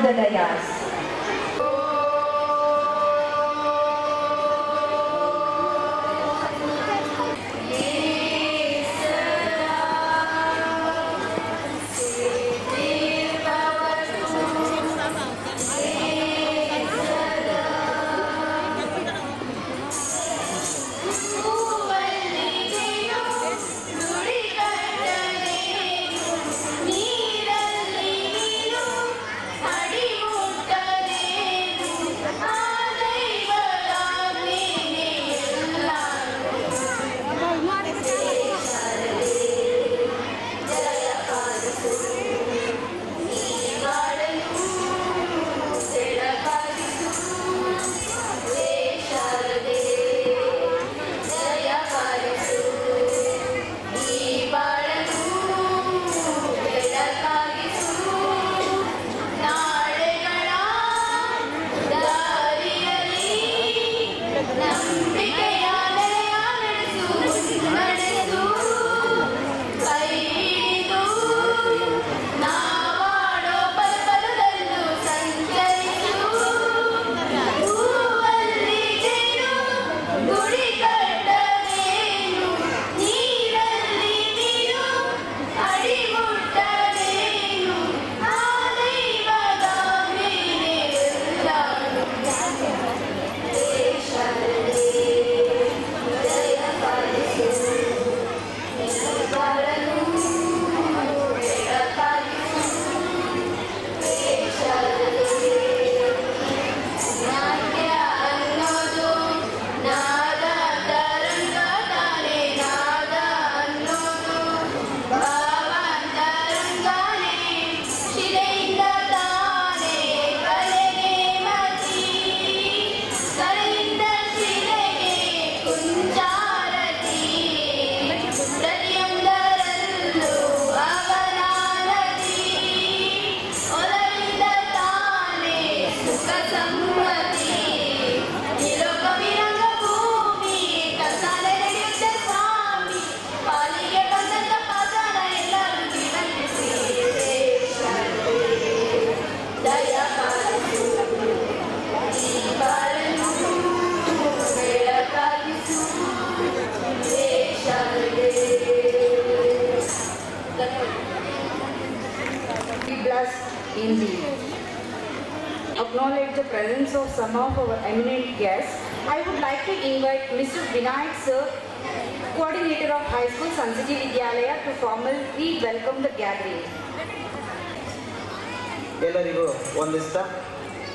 the dais. Indeed. Acknowledge the presence of some of our eminent guests. I would like to invite Mr. Vinayak Sir, Coordinator of High School Sansiji Vidyalaya, to formally welcome the gathering. ಎಲ್ಲರಿಗೂ ವಂದಿಸ್ತಾ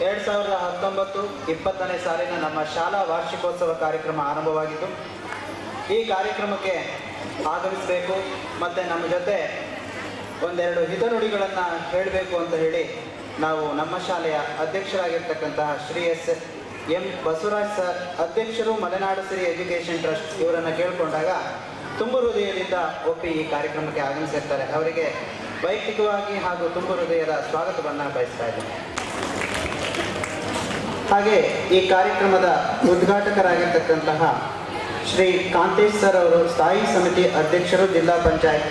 2019-20ನೇ ಸಾಲಿನ ನಮ್ಮ ಶಾಲಾ ವಾರ್ಷಿಕೋತ್ಸವ ಕಾರ್ಯಕ್ರಮ ಆರಂಭವಾಗಿತ್ತು. ಈ ಕಾರ್ಯಕ್ರಮಕ್ಕೆ ಆಗಮಿಸಬೇಕು ಮತ್ತು ನಮ್ಮ ಜೊತೆ ಒಂದೆರಡು ಹಿತನುಡಿಗಳನ್ನು ಹೇಳಬೇಕು ಅಂತ ಹೇಳಿ ನಾವು ನಮ್ಮ ಶಾಲೆಯ ಅಧ್ಯಕ್ಷರಾಗಿರ್ತಕ್ಕಂತಹ ಶ್ರೀ ಎಂ ಬಸವರಾಜ್ ಸರ್, ಅಧ್ಯಕ್ಷರು ಮಲೆನಾಡು ಸಿರಿ ಎಜುಕೇಷನ್ ಟ್ರಸ್ಟ್, ಇವರನ್ನು ಕೇಳಿಕೊಂಡಾಗ ತುಂಬ ಹೃದಯದಿಂದ ಒಪ್ಪಿ ಈ ಕಾರ್ಯಕ್ರಮಕ್ಕೆ ಆಗಮಿಸಿರ್ತಾರೆ. ಅವರಿಗೆ ವೈಯಕ್ತಿಕವಾಗಿ ಹಾಗೂ ತುಂಬ ಹೃದಯದ ಸ್ವಾಗತವನ್ನು ಬಯಸ್ತಾ ಇದ್ದೇನೆ. ಹಾಗೆ ಈ ಕಾರ್ಯಕ್ರಮದ ಉದ್ಘಾಟಕರಾಗಿರ್ತಕ್ಕಂತಹ ಶ್ರೀ ಕಾಂತೇಶ್ ಸರ್ ಅವರು ಸ್ಥಾಯಿ ಸಮಿತಿ ಅಧ್ಯಕ್ಷರು, ಜಿಲ್ಲಾ ಪಂಚಾಯತ್,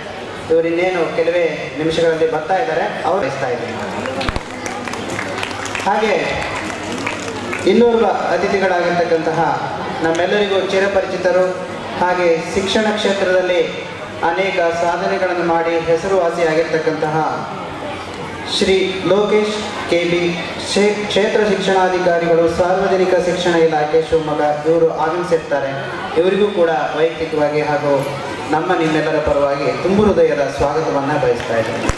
ಇವರಿನ್ನೇನು ಕೆಲವೇ ನಿಮಿಷಗಳಲ್ಲಿ ಬರ್ತಾ ಇದ್ದಾರೆ, ಅವರು ಬಯಸ್ತಾ ಇದ್ದೀನಿ. ಹಾಗೆ ಇನ್ನೋರ್ವ ಅತಿಥಿಗಳಾಗಿರ್ತಕ್ಕಂತಹ ನಮ್ಮೆಲ್ಲರಿಗೂ ಚಿರಪರಿಚಿತರು, ಹಾಗೆ ಶಿಕ್ಷಣ ಕ್ಷೇತ್ರದಲ್ಲಿ ಅನೇಕ ಸಾಧನೆಗಳನ್ನು ಮಾಡಿ ಹೆಸರುವಾಸಿಯಾಗಿರ್ತಕ್ಕಂತಹ ಶ್ರೀ ಲೋಕೇಶ್ ಕೆ.ಬಿ. ಕ್ಷೇತ್ರ ಶಿಕ್ಷಣಾಧಿಕಾರಿಗಳು, ಸಾರ್ವಜನಿಕ ಶಿಕ್ಷಣ ಇಲಾಖೆ ಶಿವಮೊಗ್ಗ, ಇವರು ಆಗಮಿಸಿರ್ತಾರೆ. ಇವರಿಗೂ ಕೂಡ ವೈಯಕ್ತಿಕವಾಗಿ ಹಾಗೂ ನಮ್ಮ ನಿಮ್ಮೆಲ್ಲರ ಪರವಾಗಿ ತುಂಬ ಹೃದಯದ ಸ್ವಾಗತವನ್ನು ಬಯಸ್ತಾ ಇದ್ದೇನೆ.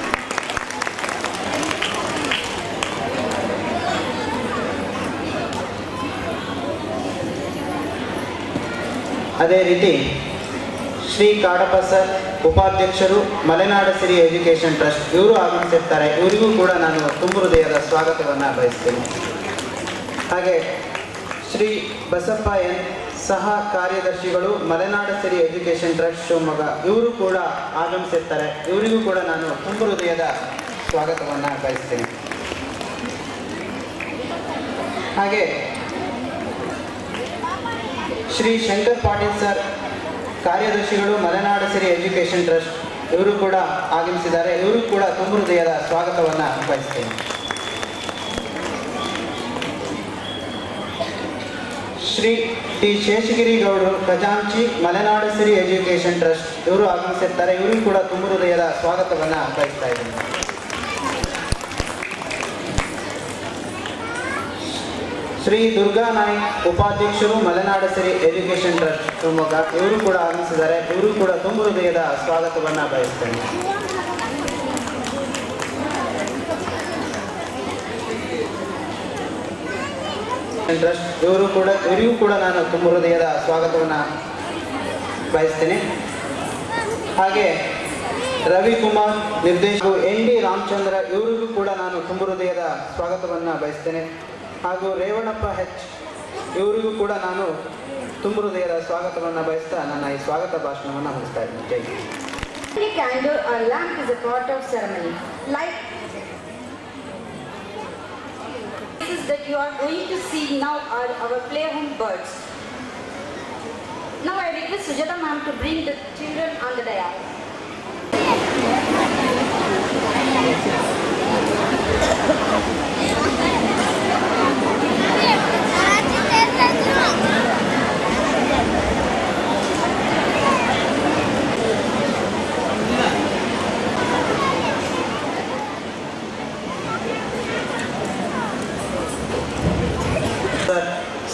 ಅದೇ ರೀತಿ ಶ್ರೀ ಕಾಡಪ್ಪ ಸರ್, ಉಪಾಧ್ಯಕ್ಷರು, ಮಲೆನಾಡು ಸಿರಿ ಎಜುಕೇಷನ್ ಟ್ರಸ್ಟ್, ಇವರು ಆಗಮಿಸಿರ್ತಾರೆ. ಇವರಿಗೂ ಕೂಡ ನಾನು ತುಂಬ ಹೃದಯದ ಸ್ವಾಗತವನ್ನು ಬಯಸ್ತೇನೆ. ಹಾಗೆ ಶ್ರೀ ಬಸಪ್ಪ ಎನ್, ಸಹ ಕಾರ್ಯದರ್ಶಿಗಳು, ಮಲೆನಾಡು ಸಿರಿ ಎಜುಕೇಷನ್ ಟ್ರಸ್ಟ್ ಶಿವಮೊಗ್ಗ, ಇವರು ಕೂಡ ಆಗಮಿಸಿರ್ತಾರೆ. ಇವರಿಗೂ ಕೂಡ ನಾನು ತುಂಬ ಹೃದಯದ ಸ್ವಾಗತವನ್ನು ಬಯಸ್ತೇನೆ. ಹಾಗೆ ಶ್ರೀ ಶಂಕರ್ ಪಾಟೀಲ್ ಸರ್, ಕಾರ್ಯದರ್ಶಿಗಳು, ಮಲೆನಾಡು ಸಿರಿ ಎಜುಕೇಷನ್ ಟ್ರಸ್ಟ್, ಇವರು ಕೂಡ ಆಗಮಿಸಿದ್ದಾರೆ. ಇವರು ಕೂಡ ತುಂಬ ಹೃದಯದ ಸ್ವಾಗತವನ್ನು ಬಯಸ್ತೇನೆ. ಶ್ರೀ ಟಿ ಶೇಷಗಿರಿ ಗೌಡರು ಖಜಾಂಚಿ ಮಲೆನಾಡು ಸಿರಿ ಎಜುಕೇಷನ್ ಟ್ರಸ್ಟ್ ಇವರು ಆಗಮಿಸಿರ್ತಾರೆ. ಇವರಿಗೂ ಕೂಡ ತುಂಬ ಹೃದಯದ ಸ್ವಾಗತವನ್ನು ಬಯಸ್ತಾ ಇದ್ದೀನಿ. ಶ್ರೀ ದುರ್ಗಾ ನಾಯ್ಕ್ ಉಪಾಧ್ಯಕ್ಷರು ಮಲೆನಾಡು ಸಿರಿ ಎಜುಕೇಷನ್ ಟ್ರಸ್ಟ್ ಶಿವಮೊಗ್ಗ ಇವರು ಕೂಡ ಆಗಮಿಸಿದ್ದಾರೆ. ಇವರು ಕೂಡ ತುಂಬ ಹೃದಯದ ಸ್ವಾಗತವನ್ನು ಬಯಸ್ತೇನೆ. ಟ್ರಸ್ಟ್ ಇವರಿಗೂ ಕೂಡ ನಾನು ತುಂಬ ಹೃದಯದ ಸ್ವಾಗತವನ್ನು ಬಯಸ್ತೇನೆ. ಹಾಗೆ ರವಿಕುಮಾರ್ ನಿರ್ದೇಶಕರು ಎನ್ ಡಿ ರಾಮಚಂದ್ರ ಇವರಿಗೂ ಕೂಡ ನಾನು ತುಂಬ ಹೃದಯದ ಸ್ವಾಗತವನ್ನು ಬಯಸ್ತೇನೆ. ಹಾಗೂ ರೇವಣಪ್ಪ ಹೆಚ್ ಇವರಿಗೂ ಕೂಡ ನಾನು ತುಂಬ ಹೃದಯದ ಸ್ವಾಗತವನ್ನು ಬಯಸ್ತಾ ನನ್ನ ಈ ಸ್ವಾಗತ ಭಾಷಣವನ್ನು ಮುಗಿಸ್ತಾ ಇದ್ದೀನಿ. ಜೈ Hind. Every candle or lamp is a part of ceremony. Like that you are going to see now are our playhome birds. Now I request Sujata ma'am to bring the children on the dais.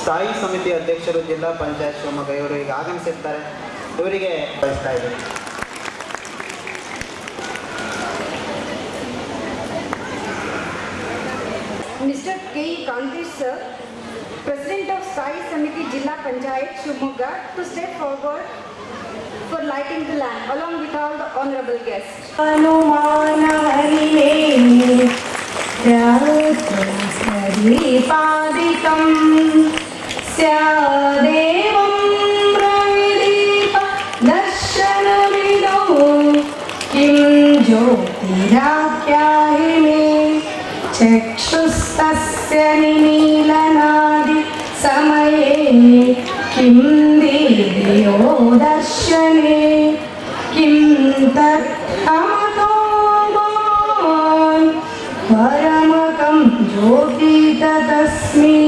ಸ್ಥಾಯಿ ಸಮಿತಿ ಅಧ್ಯಕ್ಷರು ಜಿಲ್ಲಾ ಪಂಚಾಯತ್ ಶಿವಮೊಗ್ಗ ಇವರು ಈಗ ಆಗಮಿಸಿರ್ತಾರೆ. ಇವರಿಗೆ ಬಯಸ್ತಾ ಇದ್ದಾರೆ. Mr. K. Kantish sir, President of Sthayi Samiti Jilla Panchayat Shivamogga, to step forward for lighting the lamp along with all the honorable guests. दीपादिकं स्यादेवं Ravideep दर्शनविदो किं ज्योतिराख्याहि मे चक्षुस्तस्य निमीलनादि समये किं दीर्यो दर्शने किं तत्थमतो परमकं ज्योति तस्मै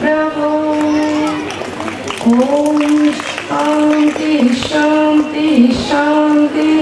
प्रभो. ॐ शान्ति शान्ति शान्ति.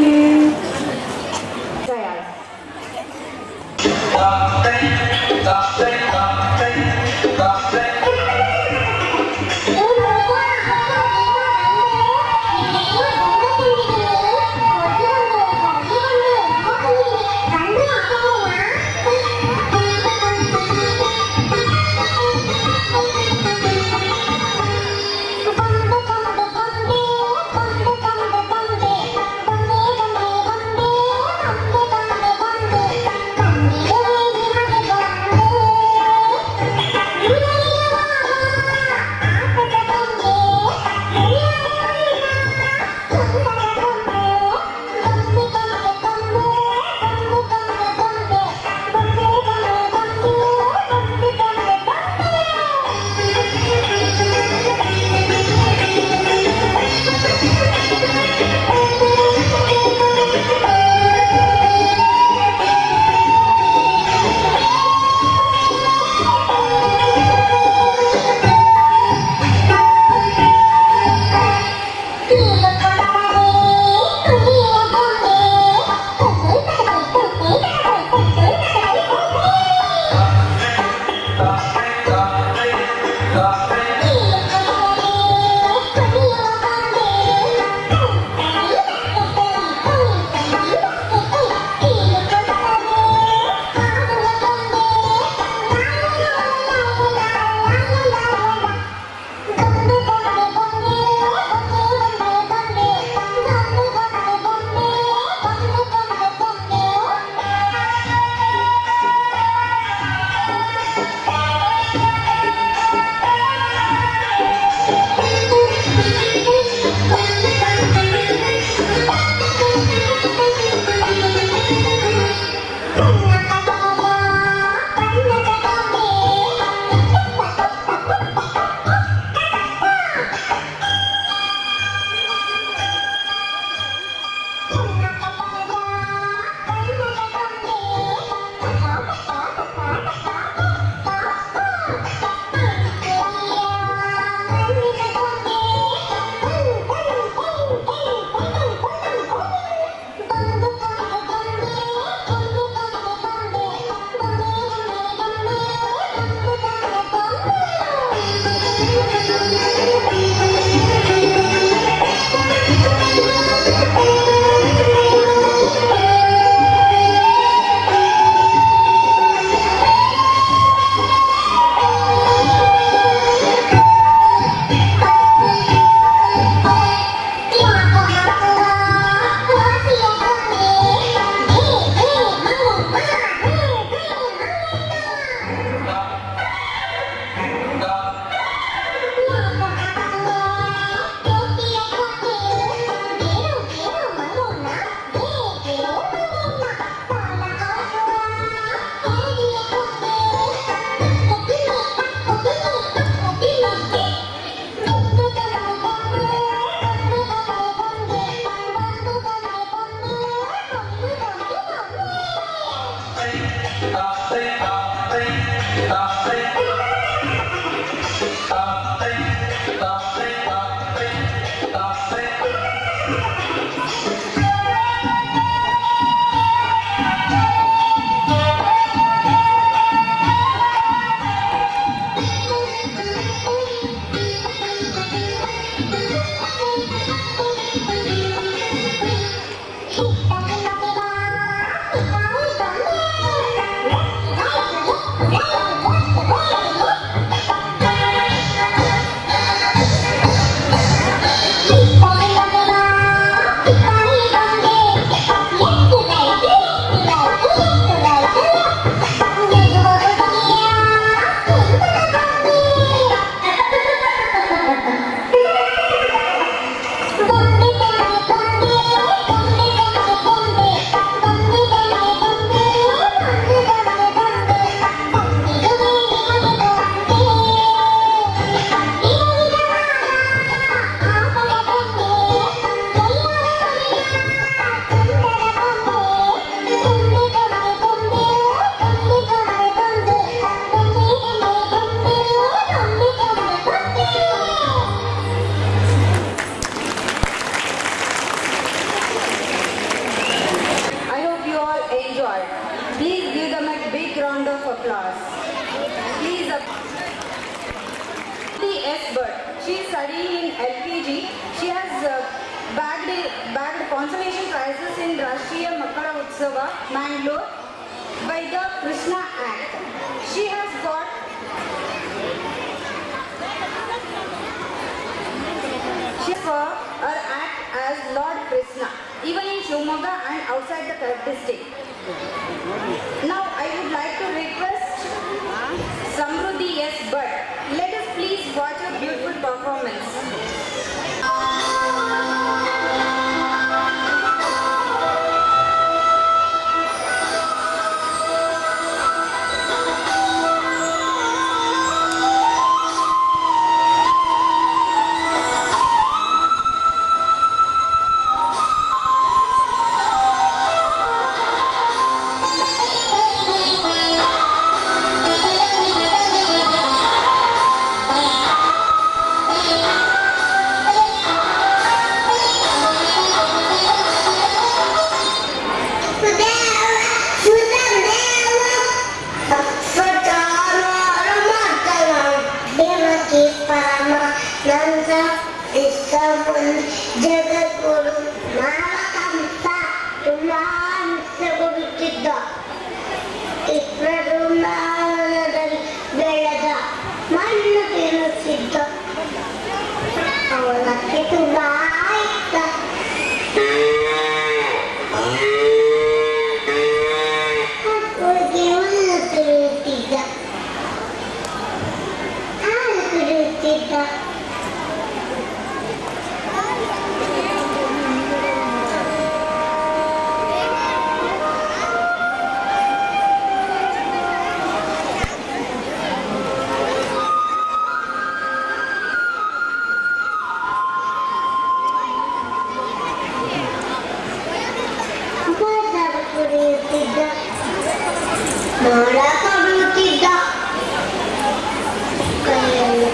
She is studying in LKG. She has bagged consolation prizes in Rashtriya Makkala Utsava, Mangalore by the Krishna Act. She has got for her act as Lord Krishna, even in Shivamogga and outside the district. Now I would like to request Samruddhi S. Bhatt. Let us please watch a beautiful performance. ಜಗದ್ಗುರು ನಾರಕಂಸ ತುಲಾಂಸಗೊಳಿಸಿದ್ದ ವೃಂದಾವನದಲ್ಲಿ ಬೆಳೆದ ಮಣ್ಣು ತಿನ್ನುತ್ತಿದ್ದ ಅವನಕ್ಕೆ ತುಂಬಾ ಇಷ್ಟ. ಹುಡುಗಿ ಹುಲ್ಲು ತಿನ್ನುತ್ತಿದ್ದ, ಹಾಲು ಕುಡಿಯುತ್ತಿದ್ದ. ನೋಡಕ ಬಿಡುತ್ತಿದ್ದ ಕೈಯಲ್ಲಿ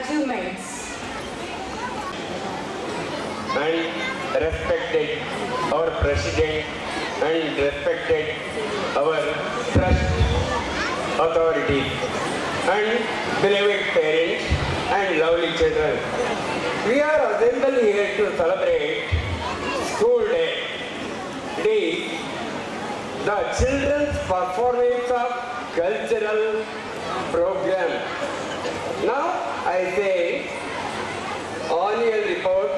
achievements. And respected our president and respected our trust authority and beloved parents and lovely children. We are assembled here to celebrate school day. It is the children's performance of cultural program. Now I say annual report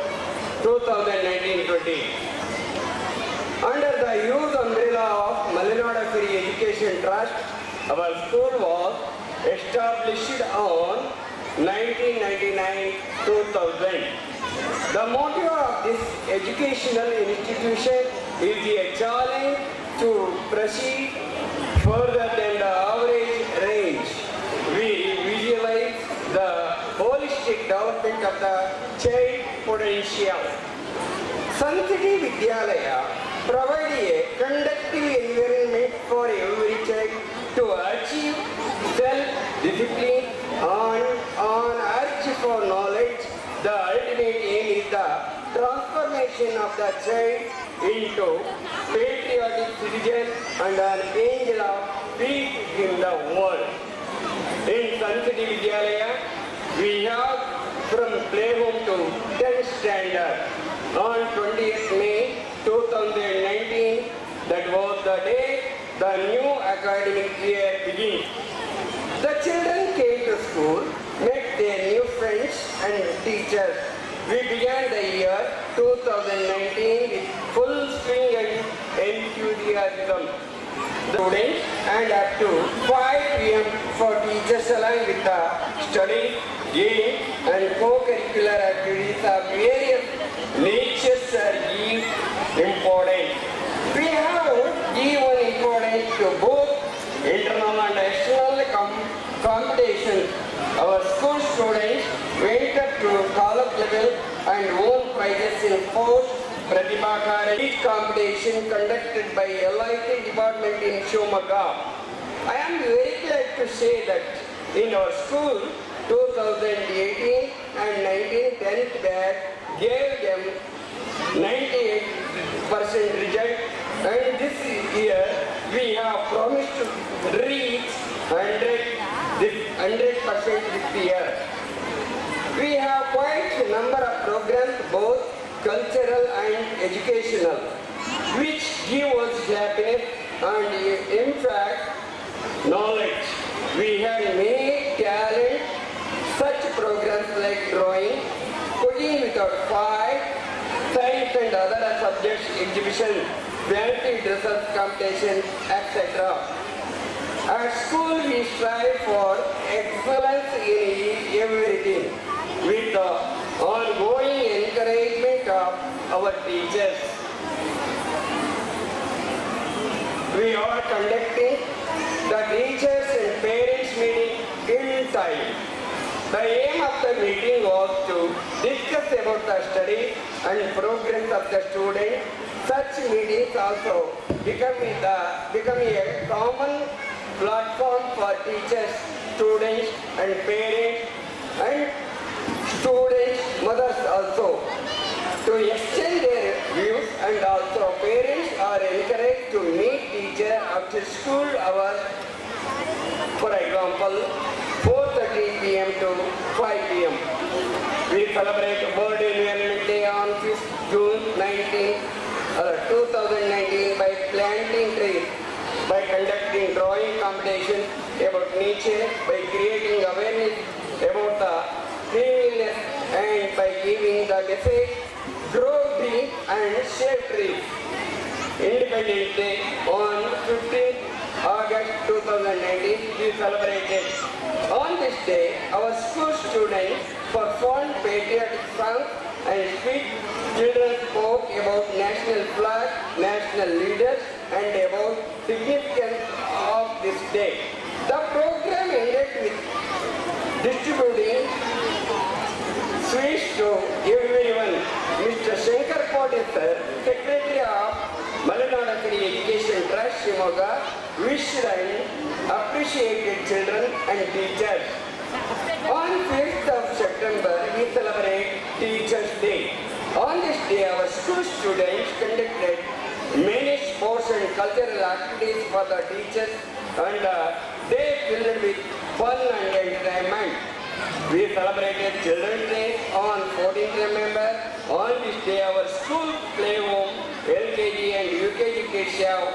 2019-20. Under the youth umbrella of Malenada Free Education Trust, our school was established on 1999-2000. The motto of this educational institution is a challenge to proceed further than the average range. We visualize the holistic development of the child potential. Sun City Vidyalaya provide a conducive environment for every child to achieve self-discipline and urge for knowledge. The ultimate aim is the transformation of the child into patriotic citizen and an angel of peace in the world. In Sun City Vidyalaya, we have from playhome to 10th standard. On 20th May 2019, that was the day the new academic year begins. The children came to school, met their new friends and teachers. We began the year 2019 with full swing and enthusiasm. The students and up to 5 p.m. for teachers along with the study, game and co-curricular activities of various natures are given importance. We have given importance to both internal and external competitions. Our school students went up to college level and won prizes in sports, Pratibha Karandi competition conducted by LIT department in Shumaga. I am very glad to say that in our school 2018 and 19 10th batch gave them 98% result, and this year we have promised to reach 100% this year. We have quite a number of programs, both cultural and educational, which give us happiness and in fact knowledge. We have many talent, such programs like drawing, cooking without fire, science and other subjects exhibition, fancy dresses competition, etc. At school we strive for excellence in everything with the ongoing encouragement of our teachers. We are conducting the teachers and parents meeting in time. The aim of the meeting was to discuss about the study and progress of the student. Such meetings also become a common platform for teachers, students and parents and students, mothers also, to exchange their views, and also parents are encouraged to meet teacher after school hours, for example 4:30 p.m. to 5 p.m. We celebrate World Environment Day on 5th June 2019 by planting trees, by conducting drawing competitions about nature, by creating awareness about the cleanliness, and by giving the message, grow green and shade trees. Independence Day on 15th August 2019 we celebrated. On this day, our school students performed patriotic songs and speech. Children spoke about national flag, national leaders, and about significance of this day. The program ended with distributing sweets to everyone. Mr. Shankar Patil sir, Secretary of Malenada Free Education Trust, Shimoga, wished and appreciated children and teachers. On 5th of September September, we celebrate Teachers' Day. On this day, our school students conducted many sports and cultural activities for the teachers, and they filled with fun and entertainment. We celebrated Children's Day on 14th November. On this day, our school playroom, LKG and UKG kids have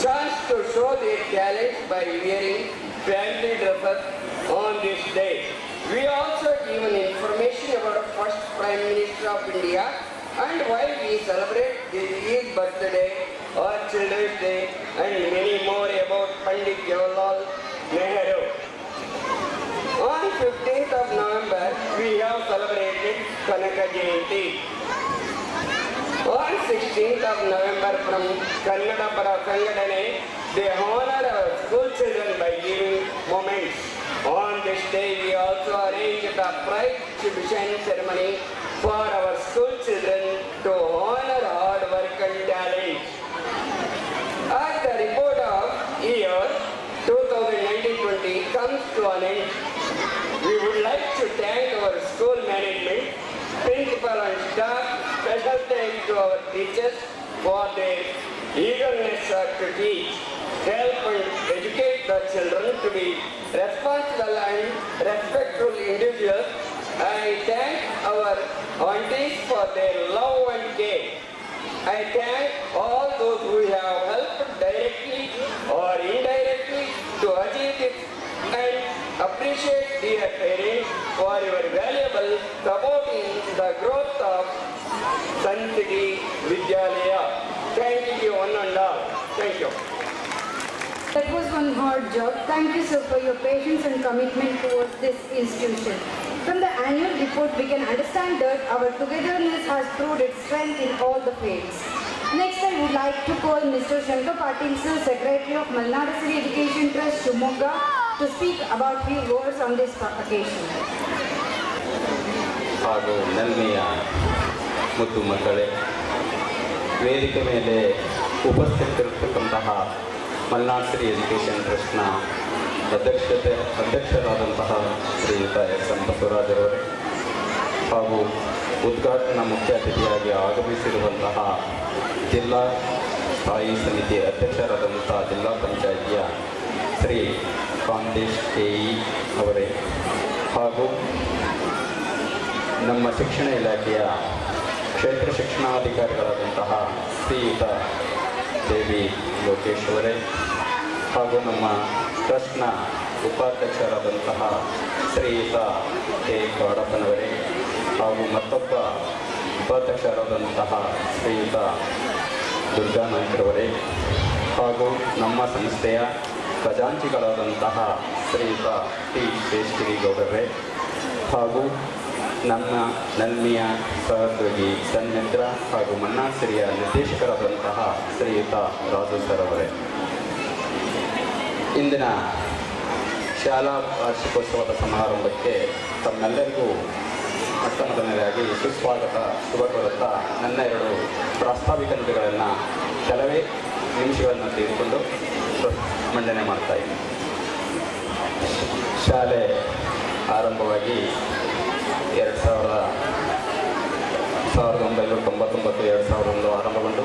chance to show their talents by wearing fancy dresses on this day. We also given information about first Prime Minister of India and why we celebrate his birthday or Children's Day and many more about Pandit Jawaharlal Nehru. On 15th of November, we have celebrated Kanaka Jayanti. On 16th of November from Kannada Para Sangadane, they honor our school children by giving moments. On this day, we also arrange the prize distribution ceremony for our school children to honor hard work and talent. As the report of year 2019-20 comes to an end, we would like to thank our school management, principal and staff. Special thanks to our teachers for their eagerness to teach, help and educate the children to be responsible and respectful individuals. I thank our aunties for their love and care. I thank all those who have helped directly or indirectly to achieve this and appreciate dear parents for your valuable support in the growth of Sun City Vidyalaya. Thank you one and all. Thank you. That was one hard job. Thank you, sir, for your patience and commitment towards this institution. From the annual report, we can understand that our togetherness has proved its strength in all the fields. Next, I would like to call Mr. Shankar Patil, sir, Secretary of Malnadasari Education Trust, Shumogga, to speak about few words on this occasion. ಹಾಗೂ ನಲ್ಮೆಯ ಮುದ್ದು ಮಕ್ಕಳೇ, ವೇದಿಕೆ ಮೇಲೆ ಉಪಸ್ಥಿತರಿರತಕ್ಕಂತಹ Malnad education ಟ್ರಸ್ಟ್ನ ಅಧ್ಯಕ್ಷರಾದಂತಹ ಶ್ರೀಯುತ S M ಬಸವರಾಜರವರೇ ಹಾಗೂ ಉದ್ಘಾಟನಾ ಮುಖ್ಯ ಅತಿಥಿಯಾಗಿ ಆಗಮಿಸಿರುವಂತಹ ಜಿಲ್ಲಾ ಸ್ಥಾಯಿ ಸಮಿತಿ ಅಧ್ಯಕ್ಷರಾದಂತಹ ಜಿಲ್ಲಾ ಪಂಚಾಯಿತಿಯ ಶ್ರೀ ಕಾಂತೇಶ್ ಕೆಇ ಅವರೇ ಹಾಗೂ ನಮ್ಮ ಶಿಕ್ಷಣ ಇಲಾಖೆಯ ಕ್ಷೇತ್ರ ಶಿಕ್ಷಣಾಧಿಕಾರಿಗಳಾದಂತಹ ಶ್ರೀಯುತ ದೇವಿ ಲೋಕೇಶ್ ಅವರೇ ಹಾಗೂ ನಮ್ಮ ಟ್ರಸ್ಟ್ನ ಉಪಾಧ್ಯಕ್ಷರಾದಂತಹ ಶ್ರೀಯುತ ಕೆ ಕಾಡಪ್ಪನವರೇ ಹಾಗೂ ಮತ್ತೊಬ್ಬ ಉಪಾಧ್ಯಕ್ಷರಾದಂತಹ ಶ್ರೀಯುತ ದುರ್ಗಾ ನಾಯ್ಕರವರೇ ಹಾಗೂ ನಮ್ಮ ಸಂಸ್ಥೆಯ ಖಜಾಂಚಿಗಳಾದಂತಹ ಶ್ರೀಯುತ ಟಿ ಶೇಷಗಿರಿಗೌಡರೇ ಹಾಗೂ ನಮ್ಮ ನಲ್ಮಿಯ ಸಹೋದ್ಯೋಗಿ ಸನ್ಮಿತ್ರ ಹಾಗೂ ಮನ್ನಾಸಿರಿಯ ನಿರ್ದೇಶಕರಾದಂತಹ ಶ್ರೀಯುತ ರಾಜು ಸರ್ ಅವರೇ, ಇಂದಿನ ಶಾಲಾ ವಾರ್ಷಿಕೋತ್ಸವದ ಸಮಾರಂಭಕ್ಕೆ ತಮ್ಮೆಲ್ಲರಿಗೂ ಮೊಟ್ಟಮೊದಲನೇದಾಗಿ ಸುಸ್ವಾಗತ ಶುಭ ಕೋರುತ್ತಾ ನನ್ನ ಎರಡು ಪ್ರಾಸ್ತಾವಿಕ ನುಡಿಗಳನ್ನು ಕೆಲವೇ ನಿಮಿಷಗಳನ್ನು ತೆಗೆದುಕೊಂಡು ಮಂಡನೆ ಮಾಡ್ತಾ ಇದ್ದೀನಿ. ಶಾಲೆ ಆರಂಭವಾಗಿ 1999 ಆರಂಭಗೊಂಡು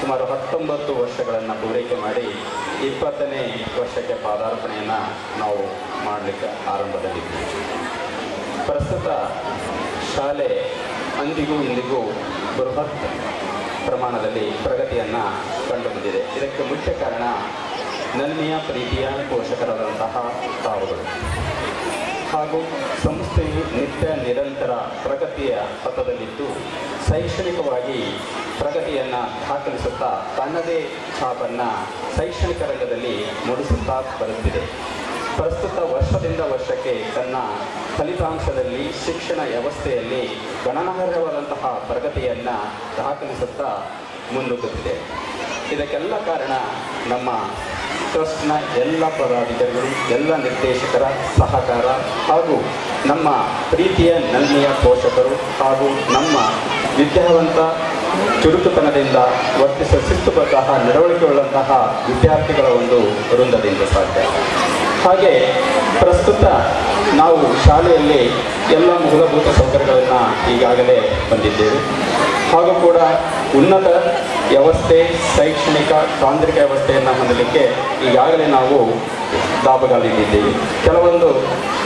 ಸುಮಾರು 19 ವರ್ಷಗಳನ್ನು ಪೂರೈಕೆ ಮಾಡಿ 20ನೇ ವರ್ಷಕ್ಕೆ ಪಾದಾರ್ಪಣೆಯನ್ನು ನಾವು ಮಾಡಲಿಕ್ಕೆ ಆರಂಭದಲ್ಲಿದ್ದೀವಿ. ಪ್ರಸ್ತುತ ಶಾಲೆ ಅಂದಿಗೂ ಇಂದಿಗೂ ಬೃಹತ್ ಪ್ರಮಾಣದಲ್ಲಿ ಪ್ರಗತಿಯನ್ನು ಕಂಡುಬಂದಿದೆ. ಇದಕ್ಕೆ ಮುಖ್ಯ ಕಾರಣ ನಲ್ಮಿಯ ಪ್ರೀತಿಯ ಪೋಷಕರಾದಂತಹ ತಾವುಗಳು ಹಾಗೂ ಸಂಸ್ಥೆಯು ನಿತ್ಯ ನಿರಂತರ ಪ್ರಗತಿಯ ಪಥದಲ್ಲಿದ್ದು ಶೈಕ್ಷಣಿಕವಾಗಿ ಪ್ರಗತಿಯನ್ನು ದಾಖಲಿಸುತ್ತಾ ತನ್ನದೇ ಛಾಪನ್ನು ಶೈಕ್ಷಣಿಕ ರಂಗದಲ್ಲಿ ಮೂಡಿಸುತ್ತಾ ಬರುತ್ತಿದೆ. ಪ್ರಸ್ತುತ ವರ್ಷದಿಂದ ವರ್ಷಕ್ಕೆ ತನ್ನ ಫಲಿತಾಂಶದಲ್ಲಿ ಶಿಕ್ಷಣ ವ್ಯವಸ್ಥೆಯಲ್ಲಿ ಗಣನಾರ್ಹವಾದಂತಹ ಪ್ರಗತಿಯನ್ನು ದಾಖಲಿಸುತ್ತಾ ಮುನ್ನುಗ್ಗುತ್ತಿದೆ. ಇದಕ್ಕೆಲ್ಲ ಕಾರಣ ನಮ್ಮ ಟ್ರಸ್ಟ್ನ ಎಲ್ಲ ಪದಾಧಿಕಾರಿಗಳು, ಎಲ್ಲ ನಿರ್ದೇಶಕರ ಸಹಕಾರ ಹಾಗೂ ನಮ್ಮ ಪ್ರೀತಿಯ ನಲ್ಮೆಯ ಪೋಷಕರು ಹಾಗೂ ನಮ್ಮ ವಿದ್ಯಾವಂತ ಚುರುಕುತನದಿಂದ ವರ್ತಿಸುವ ಶಿಸ್ತುಬದ್ಧ ನಡವಳಿಕೆಯುಳ್ಳಂತಹ ವಿದ್ಯಾರ್ಥಿಗಳ ಒಂದು ವೃಂದದಿಂದ ಸಾಧ್ಯ. ಹಾಗೆ ಪ್ರಸ್ತುತ ನಾವು ಶಾಲೆಯಲ್ಲಿ ಎಲ್ಲ ಮೂಲಭೂತ ಸೌಕರ್ಯಗಳನ್ನು ಈಗಾಗಲೇ ಹೊಂದಿದ್ದೇವೆ. ಹಾಗೂ ಕೂಡ ಉನ್ನತ ವ್ಯವಸ್ಥೆ, ಶೈಕ್ಷಣಿಕ ತಾಂತ್ರಿಕ ವ್ಯವಸ್ಥೆಯನ್ನು ಹೊಂದಲಿಕ್ಕೆ ಈಗಾಗಲೇ ನಾವು ದಾಪುಗಾಲಿಟ್ಟಿದ್ದೇವೆ. ಕೆಲವೊಂದು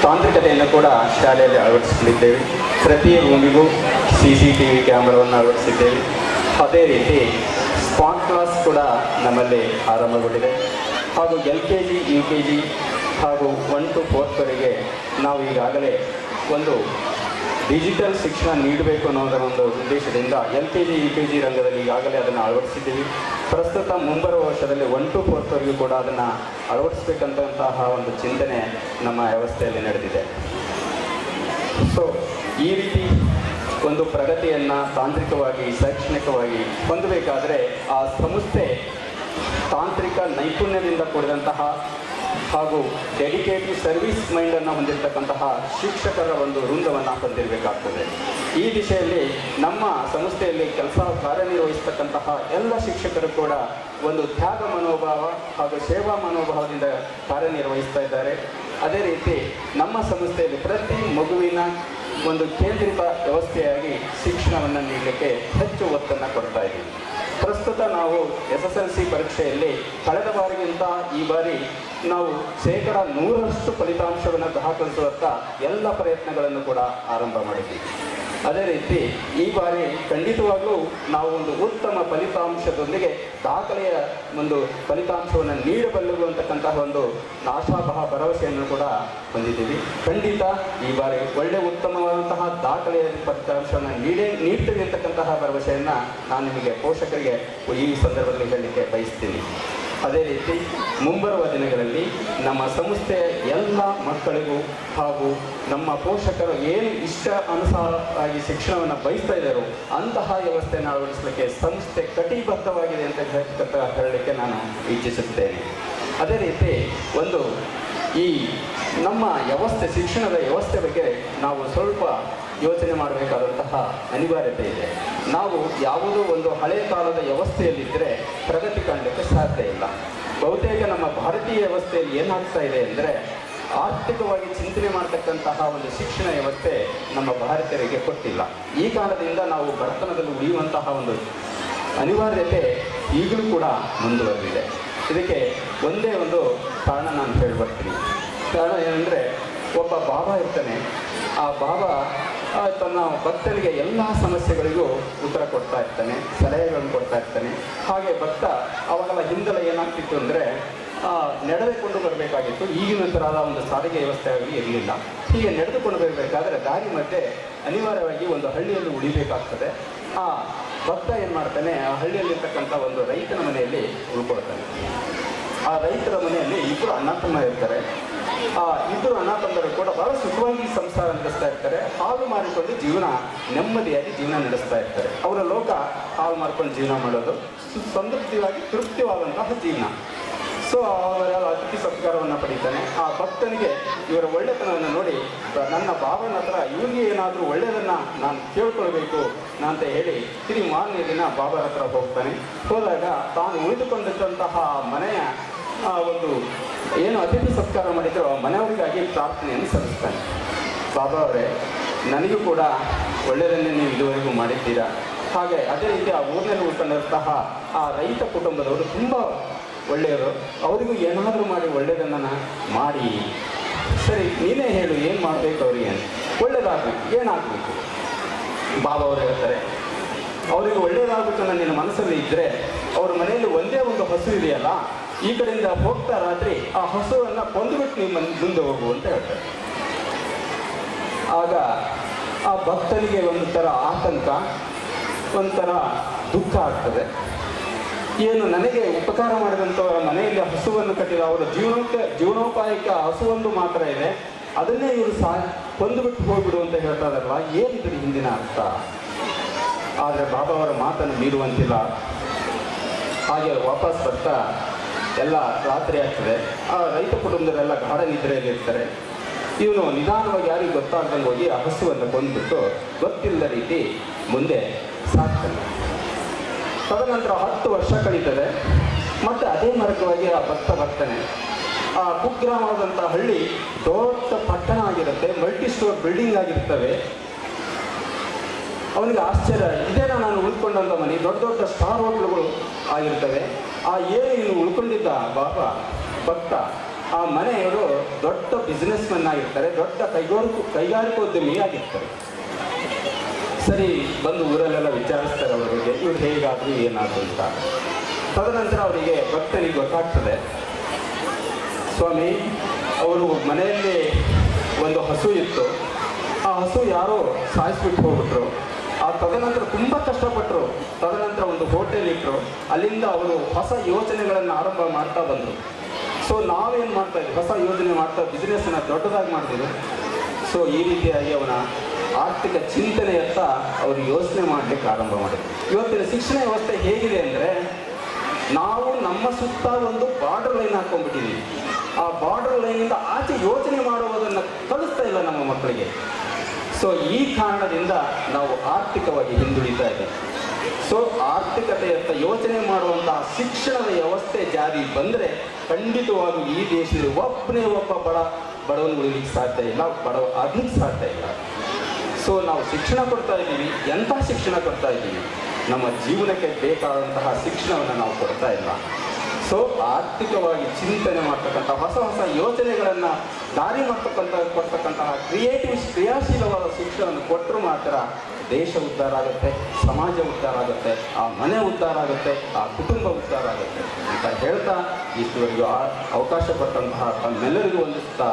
ತಾಂತ್ರಿಕತೆಯನ್ನು ಕೂಡ ಶಾಲೆಯಲ್ಲಿ ಅಳವಡಿಸಲಿದ್ದೇವೆ. ಪ್ರತಿ ರೂಮಿಗೂ CCTV ಕ್ಯಾಮರಾವನ್ನು ಅಳವಡಿಸಿದ್ದೇವೆ. ಅದೇ ರೀತಿ ಸ್ಮಾರ್ಟ್ ಕ್ಲಾಸ್ ಕೂಡ ನಮ್ಮಲ್ಲಿ ಆರಂಭಗೊಂಡಿದೆ. ಹಾಗೂ LKG, UKG ಹಾಗೂ 1 to 4ವರೆಗೆ ನಾವು ಈಗಾಗಲೇ ಒಂದು ಡಿಜಿಟಲ್ ಶಿಕ್ಷಣ ನೀಡಬೇಕು ಅನ್ನೋದರ ಒಂದು ಉದ್ದೇಶದಿಂದ LKG, UKG ರಂಗದಲ್ಲಿ ಈಗಾಗಲೇ ಅದನ್ನು ಅಳವಡಿಸಿದ್ದೀವಿ. ಪ್ರಸ್ತುತ ಮುಂಬರುವ ವರ್ಷದಲ್ಲಿ 1 to 4ವರೆಗೂ ಕೂಡ ಅದನ್ನು ಅಳವಡಿಸಬೇಕಂತಹ ಒಂದು ಚಿಂತನೆ ನಮ್ಮ ವ್ಯವಸ್ಥೆಯಲ್ಲಿ ನಡೆದಿದೆ. ಸೊ ಈ ರೀತಿ ಒಂದು ಪ್ರಗತಿಯನ್ನು ತಾಂತ್ರಿಕವಾಗಿ, ಶೈಕ್ಷಣಿಕವಾಗಿ ಹೊಂದಬೇಕಾದರೆ ಆ ಸಂಸ್ಥೆ ತಾಂತ್ರಿಕ ನೈಪುಣ್ಯದಿಂದ ಕೂಡಿದಂತಹ ಹಾಗೂ ಡೆಡಿಕೇಟೆಡ್ ಸರ್ವಿಸ್ ಮೈಂಡನ್ನು ಹೊಂದಿರತಕ್ಕಂತಹ ಶಿಕ್ಷಕರ ಒಂದು ವೃಂದವನ್ನು ಹೊಂದಿರಬೇಕಾಗ್ತದೆ. ಈ ದಿಶೆಯಲ್ಲಿ ನಮ್ಮ ಸಂಸ್ಥೆಯಲ್ಲಿ ಕಾರ್ಯನಿರ್ವಹಿಸ್ತಕ್ಕಂತಹ ಎಲ್ಲ ಶಿಕ್ಷಕರು ಕೂಡ ಒಂದು ತ್ಯಾಗ ಮನೋಭಾವ ಹಾಗೂ ಸೇವಾ ಮನೋಭಾವದಿಂದ ಕಾರ್ಯನಿರ್ವಹಿಸ್ತಾ ಇದ್ದಾರೆ. ಅದೇ ರೀತಿ ನಮ್ಮ ಸಂಸ್ಥೆಯಲ್ಲಿ ಪ್ರತಿ ಮಗುವಿನ ಒಂದು ಕೇಂದ್ರಿತ ವ್ಯವಸ್ಥೆಯಾಗಿ ಶಿಕ್ಷಣವನ್ನು ನೀಡಲಿಕ್ಕೆ ಹೆಚ್ಚು ಒತ್ತನ್ನು ಕೊಡ್ತಾ ಇದ್ದೀವಿ. ಪ್ರಸ್ತುತ ನಾವು SSLC ಪರೀಕ್ಷೆಯಲ್ಲಿ ಕಳೆದ ಬಾರಿಗಿಂತ ಈ ಬಾರಿ ನಾವು 100% ಫಲಿತಾಂಶವನ್ನು ದಾಖಲಿಸುವತ್ತ ಎಲ್ಲ ಪ್ರಯತ್ನಗಳನ್ನು ಕೂಡ ಆರಂಭ ಮಾಡಿದ್ದೀವಿ. ಅದೇ ರೀತಿ ಈ ಬಾರಿ ಖಂಡಿತವಾಗ್ಲೂ ನಾವು ಒಂದು ಉತ್ತಮ ಫಲಿತಾಂಶದೊಂದಿಗೆ ದಾಖಲೆಯ ಒಂದು ಫಲಿತಾಂಶವನ್ನು ನೀಡಬಲ್ಲೆವು ಅಂತಕ್ಕಂತಹ ಒಂದು ಆಶಾಭಾವ ಭರವಸೆಯನ್ನು ಕೂಡ ಹೊಂದಿದ್ದೀವಿ. ಖಂಡಿತ ಈ ಬಾರಿ ಒಳ್ಳೆ ಉತ್ತಮವಾದಂತಹ ದಾಖಲೆಯ ಫಲಿತಾಂಶವನ್ನು ನೀಡ್ತೀವಿ ಅಂತಕ್ಕಂತಹ ಭರವಸೆಯನ್ನು ನಾನು ನಿಮಗೆ ಪೋಷಕರಿಗೆ ಈ ಸಂದರ್ಭದಲ್ಲಿ ಹೇಳಲಿಕ್ಕೆ ಬಯಸ್ತೀನಿ. ಅದೇ ರೀತಿ ಮುಂಬರುವ ದಿನಗಳಲ್ಲಿ ನಮ್ಮ ಸಂಸ್ಥೆಯ ಎಲ್ಲ ಮಕ್ಕಳಿಗೂ ಹಾಗೂ ನಮ್ಮ ಪೋಷಕರು ಏನು ಇಷ್ಟ ಅನುಸಾರವಾಗಿ ಶಿಕ್ಷಣವನ್ನು ಬಯಸ್ತಾ ಇದ್ದಾರೋ ಅಂತಹ ವ್ಯವಸ್ಥೆಯನ್ನು ಅಳವಡಿಸಲಿಕ್ಕೆ ಸಂಸ್ಥೆ ಕಟಿಬದ್ಧವಾಗಿದೆ ಅಂತ ಹೇಳಲಿಕ್ಕೆ ನಾನು ಇಚ್ಛಿಸುತ್ತೇನೆ. ಅದೇ ರೀತಿ ಒಂದು ಈ ನಮ್ಮ ವ್ಯವಸ್ಥೆ, ಶಿಕ್ಷಣದ ವ್ಯವಸ್ಥೆ ಬಗ್ಗೆ ನಾವು ಸ್ವಲ್ಪ ಯೋಚನೆ ಮಾಡಬೇಕಾದಂತಹ ಅನಿವಾರ್ಯತೆ ಇದೆ. ನಾವು ಯಾವುದೋ ಒಂದು ಹಳೆ ಕಾಲದ ವ್ಯವಸ್ಥೆಯಲ್ಲಿದ್ದರೆ ಪ್ರಗತಿ ಕಾಣಲಿಕ್ಕೆ ಸಾಧ್ಯ ಇಲ್ಲ. ಬಹುತೇಕ ನಮ್ಮ ಭಾರತೀಯ ವ್ಯವಸ್ಥೆಯಲ್ಲಿ ಏನಾಗ್ತಾ ಇದೆ ಅಂದರೆ ಆರ್ಥಿಕವಾಗಿ ಚಿಂತನೆ ಮಾಡತಕ್ಕಂತಹ ಒಂದು ಶಿಕ್ಷಣ ವ್ಯವಸ್ಥೆ ನಮ್ಮ ಭಾರತೀಯರಿಗೆ ಕೊಟ್ಟಿಲ್ಲ. ಈ ಕಾರಣದಿಂದ ನಾವು ಬಡತನದಲ್ಲಿ ಉಳಿಯುವಂತಹ ಒಂದು ಅನಿವಾರ್ಯತೆ ಈಗಲೂ ಕೂಡ ಮುಂದುವರೆದಿದೆ. ಇದಕ್ಕೆ ಒಂದೇ ಒಂದು ಕಾರಣ ನಾನು ಹೇಳ್ಬರ್ತೀನಿ. ಕಾರಣ ಏನಂದರೆ, ಒಬ್ಬ ಬಾಬಾ ಇರ್ತಾನೆ. ಆ ಬಾಬಾ ತನ್ನ ಭಕ್ತರಿಗೆ ಎಲ್ಲ ಸಮಸ್ಯೆಗಳಿಗೂ ಉತ್ತರ ಕೊಡ್ತಾ ಇರ್ತಾನೆ, ಸಲಹೆಗಳನ್ನು ಕೊಡ್ತಾ ಇರ್ತಾನೆ. ಹಾಗೆ ಭಕ್ತ ಅವಾಗೆಲ್ಲ ಹಿಂದೆಲ್ಲ ಏನಾಗ್ತಿತ್ತು ಅಂದರೆ ನಡೆದುಕೊಂಡು ಬರಬೇಕಾಗಿತ್ತು. ಈಗಿನ ಥರದ ಒಂದು ಸಾರಿಗೆ ವ್ಯವಸ್ಥೆ ಆಗಿ ಇರಲಿಲ್ಲ. ಹೀಗೆ ನಡೆದುಕೊಂಡು ಬರಬೇಕಾದ್ರೆ ದಾರಿ ಮಧ್ಯೆ ಅನಿವಾರ್ಯವಾಗಿ ಒಂದು ಹಳ್ಳಿಯಲ್ಲಿ ಉಳಿಬೇಕಾಗ್ತದೆ. ಆ ಭಕ್ತ ಏನು ಮಾಡ್ತಾನೆ, ಆ ಹಳ್ಳಿಯಲ್ಲಿರ್ತಕ್ಕಂಥ ಒಂದು ರೈತನ ಮನೆಯಲ್ಲಿ ಉಳ್ಕೊಳ್ತಾನೆ. ಆ ರೈತರ ಮನೆಯಲ್ಲಿ ಇಬ್ಬರು ಅಣ್ಣ ತಮ್ಮ ಇರ್ತಾರೆ. ಆ ಇಬ್ಬರು ಅಣ್ಣ ತಮ್ಮರು ಕೂಡ ಬಹಳ ಸುಖವಾಗಿ ಸಂಸಾರ ನಡೆಸ್ತಾ ಇರ್ತಾರೆ. ಹಾಲು ಮಾರಿಕೊಂಡು ನೆಮ್ಮದಿಯಾಗಿ ಜೀವನ ನಡೆಸ್ತಾ ಇರ್ತಾರೆ. ಅವರ ಲೋಕ ಹಾಲು ಮಾರ್ಕೊಂಡು ಜೀವನ ಮಾಡೋದು, ಸಮೃದ್ಧಿಯಾಗಿ ತೃಪ್ತಿವಾದಂತಹ ಜೀವನ. ಸೊ ಅವರೆಲ್ಲ ಅತಿಥಿ ಸತ್ಕಾರವನ್ನು ಪಡೀತಾನೆ. ಆ ಭಕ್ತನಿಗೆ ಇವರ ಒಳ್ಳೆತನವನ್ನು ನೋಡಿ ನನ್ನ ಬಾಬನ ಹತ್ರ ಇವ್ರಿಗೆ ಏನಾದರೂ ಒಳ್ಳೆಯದನ್ನು ನಾನು ಕೇಳ್ಕೊಳ್ಬೇಕು ಅಂತ ಹೇಳಿ ಮಾರನೇ ದಿನ ಬಾಬರ ಹತ್ರ ಹೋಗ್ತಾನೆ. ಹೋದಾಗ ತಾನು ಉಳಿದುಕೊಂಡಿದ್ದಂತಹ ಮನೆಯ ಒಂದು ಏನು ಅತಿಥಿ ಸತ್ಕಾರ ಮಾಡಿದ್ರು ಮನೆಯವರಿಗಾಗಿ ಪ್ರಾರ್ಥನೆಯನ್ನು ಸಲ್ಲಿಸ್ತಾನೆ. ಬಾಬಾ ಅವರೇ, ನನಗೂ ಕೂಡ ಒಳ್ಳೆಯದನ್ನೇ ನೀವು ಇದುವರೆಗೂ ಮಾಡಿದ್ದೀರಾ. ಹಾಗೆ ಅದೇ ರೀತಿ ಆ ಊರಿನಲ್ಲಿ ಉಳ್ಕೊಂಡಿರುವಂತಹ ಆ ರೈತ ಕುಟುಂಬದವರು ತುಂಬ ಒಳ್ಳೆಯವರು, ಅವರಿಗೂ ಏನಾದರೂ ಮಾಡಿ ಒಳ್ಳೆಯದನ್ನು ಮಾಡಿ. ಸರಿ, ನೀನೇ ಹೇಳು ಏನು ಮಾಡಬೇಕು ಅವರಿಗೆ, ಒಳ್ಳೆಯದಾಗಬೇಕು, ಏನಾಗಬೇಕು? ಬಾಬಾ ಅವರು ಹೇಳ್ತಾರೆ, ಅವರಿಗೆ ಒಳ್ಳೆಯದಾಗಬೇಕು ಅನ್ನೋ ನಿನ್ನ ಮನಸ್ಸಲ್ಲಿ ಇದ್ದರೆ ಅವ್ರ ಮನೆಯಲ್ಲಿ ಒಂದೇ ಒಂದು ಹಸು ಇದೆಯಲ್ಲ, ಈ ಕಡೆಯಿಂದ ಹೋಗ್ತಾ ರಾತ್ರಿ ಆ ಹಸುವನ್ನು ಕೊಂದುಬಿಟ್ಟು ನೀವು ಮುಂದೆ ಹೋಗು ಅಂತ ಹೇಳ್ತಾರೆ. ಆಗ ಆ ಭಕ್ತನಿಗೆ ಒಂಥರ ಆತಂಕ, ಒಂಥರ ದುಃಖ ಆಗ್ತದೆ. ಏನು ನನಗೆ ಉಪಕಾರ ಮಾಡಿದಂಥವರ ಮನೆಯಲ್ಲಿ ಹಸುವನ್ನು ಕಟ್ಟಿದ ಅವರ ಜೀವನೋಪಾಯಕ್ಕೆ ಹಸುವೊಂದು ಮಾತ್ರ ಇದೆ, ಅದನ್ನೇ ಇವರು ಕೊಂದುಬಿಟ್ಟು ಹೋಗ್ಬಿಡು ಅಂತ ಹೇಳ್ತಾ ಇದಾರಲ್ಲ, ಏನಿದ್ರ ಹಿಂದಿನ ಅರ್ಥ? ಆದರೆ ಬಾಬಾ ಅವರ ಮಾತನ್ನು ಮೀರುವಂತಿಲ್ಲ. ಹಾಗೆ ವಾಪಸ್ ಬರ್ತಾ ಎಲ್ಲ ರಾತ್ರಿ ಆಗ್ತದೆ. ಆ ರೈತ ಕುಟುಂಬದವರೆಲ್ಲ ಗಾಢ ನಿದ್ರೆಯಲ್ಲಿ ಇರ್ತಾರೆ. ಇವನು ನಿಧಾನವಾಗಿ ಯಾರಿಗೆ ಗೊತ್ತಾಗ್ದಂಗೆ ಹೋಗಿ ಆ ಹಸುವನ್ನು ಕೊಂದುಬಿಟ್ಟು ಗೊತ್ತಿಲ್ಲದ ರೀತಿ ಮುಂದೆ ಸಾಕ್ತಾನೆ. ತದನಂತರ 10 ವರ್ಷ ಕಳೀತದೆ. ಮತ್ತೆ ಅದೇ ಮಾರ್ಗವಾಗಿ ಆ ಭಕ್ತ ಬರ್ತಾನೆ. ಆ ಕುಗ್ರಾಮವಾದಂಥ ಹಳ್ಳಿ ದೊಡ್ಡ ಪಟ್ಟಣ ಆಗಿರುತ್ತೆ, ಮಲ್ಟಿ ಸ್ಟೋರ್ ಬಿಲ್ಡಿಂಗ್ ಆಗಿರ್ತವೆ. ಅವನಿಗೆ ಆಶ್ಚರ್ಯ, ಇದೇನಾ ನಾನು ಉಳ್ಕೊಂಡಂಥ ಮನೆ, ದೊಡ್ಡ ದೊಡ್ಡ ಸ್ಟಾರ್ ಹೋಟ್ಲುಗಳು ಆಗಿರ್ತವೆ. ಆ ಏನು ಉಳ್ಕೊಂಡಿದ್ದ ಬಾಬಾ ಭಕ್ತ, ಆ ಮನೆಯವರು ದೊಡ್ಡ ಬಿಸ್ನೆಸ್ ಮೆನ್ ಆಗಿರ್ತಾರೆ, ದೊಡ್ಡ ಕೈಗಾರಿಕೋದ್ಯಮಿ ಆಗಿರ್ತಾರೆ. ಸರಿ, ಬಂದು ಊರಲ್ಲೆಲ್ಲ ವಿಚಾರಿಸ್ತಾರೆ ಅವರಿಗೆ, ಇವ್ರು ಹೇಗಾದ್ರು ಏನಾದ್ರು ಅಂತ. ತದನಂತರ ಅವರಿಗೆ ಭಕ್ತರಿಗೆ ಗೊತ್ತಾಗ್ತದೆ, ಸ್ವಾಮಿ ಅವರು ಮನೆಯಲ್ಲಿ ಒಂದು ಹಸು ಇತ್ತು, ಆ ಹಸು ಯಾರೋ ಸಾಯಿಸ್ಬಿಟ್ಟು ಹೋಗ್ಬಿಟ್ರು. ಆ ತದನಂತರ ತುಂಬ ಕಷ್ಟಪಟ್ಟರು. ತದನಂತರ ಒಂದು ಹೋಟೆಲ್ ಇಟ್ಟರು. ಅಲ್ಲಿಂದ ಅವರು ಹೊಸ ಯೋಚನೆಗಳನ್ನು ಆರಂಭ ಮಾಡ್ತಾ ಬಂದರು. ಸೊ ನಾವೇನು ಮಾಡ್ತಾ ಇದ್ವಿ, ಹೊಸ ಯೋಜನೆ ಮಾಡ್ತಾ ಬಿಸ್ನೆಸ್ಸನ್ನು ದೊಡ್ಡದಾಗಿ ಮಾಡ್ತಿದ್ವಿ. ಸೊ ಈ ರೀತಿಯಾಗಿ ಅವನ ಆರ್ಥಿಕ ಚಿಂತನೆಯತ್ತ ಅವರು ಯೋಚನೆ ಮಾಡಲಿಕ್ಕೆ ಆರಂಭ ಮಾಡಿದ್ರು. ಇವತ್ತಿನ ಶಿಕ್ಷಣ ವ್ಯವಸ್ಥೆ ಹೇಗಿದೆ ಅಂದರೆ, ನಾವು ನಮ್ಮ ಸುತ್ತ ಒಂದು ಬಾರ್ಡರ್ ಲೈನ್ ಹಾಕೊಂಡ್ಬಿಟ್ಟಿದ್ದೀವಿ. ಆ ಬಾರ್ಡರ್ ಲೈನಿಂದ ಆಚೆ ಯೋಚನೆ ಮಾಡುವುದನ್ನು ಕಲಿಸ್ತಾ ಇಲ್ಲ ನಮ್ಮ ಮಕ್ಕಳಿಗೆ. ಸೊ ಈ ಕಾರಣದಿಂದ ನಾವು ಆರ್ಥಿಕವಾಗಿ ಹಿಂದುಳಿತಾ ಇದ್ದೇವೆ. ಸೊ ಆರ್ಥಿಕತೆಯತ್ತ ಯೋಚನೆ ಮಾಡುವಂತಹ ಶಿಕ್ಷಣದ ವ್ಯವಸ್ಥೆ ಜಾರಿ ಬಂದರೆ ಖಂಡಿತವಾಗಿ ಈ ದೇಶದಲ್ಲಿ ಒಬ್ಬನೇ ಒಬ್ಬ ಬಡವನು ಉಳಿಲಿಕ್ಕೆ ಸಾಧ್ಯ ಇಲ್ಲ, ಬಡವ ಆಗ್ಲಿಕ್ಕೆ ಸಾಧ್ಯ ಇಲ್ಲ. ಸೊ ನಾವು ಶಿಕ್ಷಣ ಕೊಡ್ತಾ ಇದ್ದೀವಿ, ಎಂಥ ಶಿಕ್ಷಣ ಕೊಡ್ತಾ ಇದ್ದೀವಿ? ನಮ್ಮ ಜೀವನಕ್ಕೆ ಬೇಕಾದಂತಹ ಶಿಕ್ಷಣವನ್ನು ನಾವು ಕೊಡ್ತಾ ಇಲ್ಲ. ಸೊ ಆರ್ಥಿಕವಾಗಿ ಚಿಂತನೆ ಮಾಡ್ತಕ್ಕಂಥ ಹೊಸ ಹೊಸ ಯೋಚನೆಗಳನ್ನು ದಾರಿ ಕೊಡ್ತಕ್ಕಂತಹ ಕ್ರಿಯಾಶೀಲವಾದ ಶಿಕ್ಷಣವನ್ನು ಕೊಟ್ಟರು ಮಾತ್ರ ದೇಶ ಉದ್ಧಾರ ಆಗುತ್ತೆ, ಸಮಾಜ ಉದ್ಧಾರ ಆಗುತ್ತೆ, ಆ ಮನೆ ಉದ್ಧಾರ ಆಗುತ್ತೆ, ಆ ಕುಟುಂಬ ಉದ್ಧಾರ ಆಗುತ್ತೆ ಅಂತ ಹೇಳ್ತಾ ಇಷ್ಟುವರೆಗೂ ಅವಕಾಶ ಕೊಟ್ಟಂತಹ ತಮ್ಮೆಲ್ಲರಿಗೂ ವಂದಿಸ್ತಾ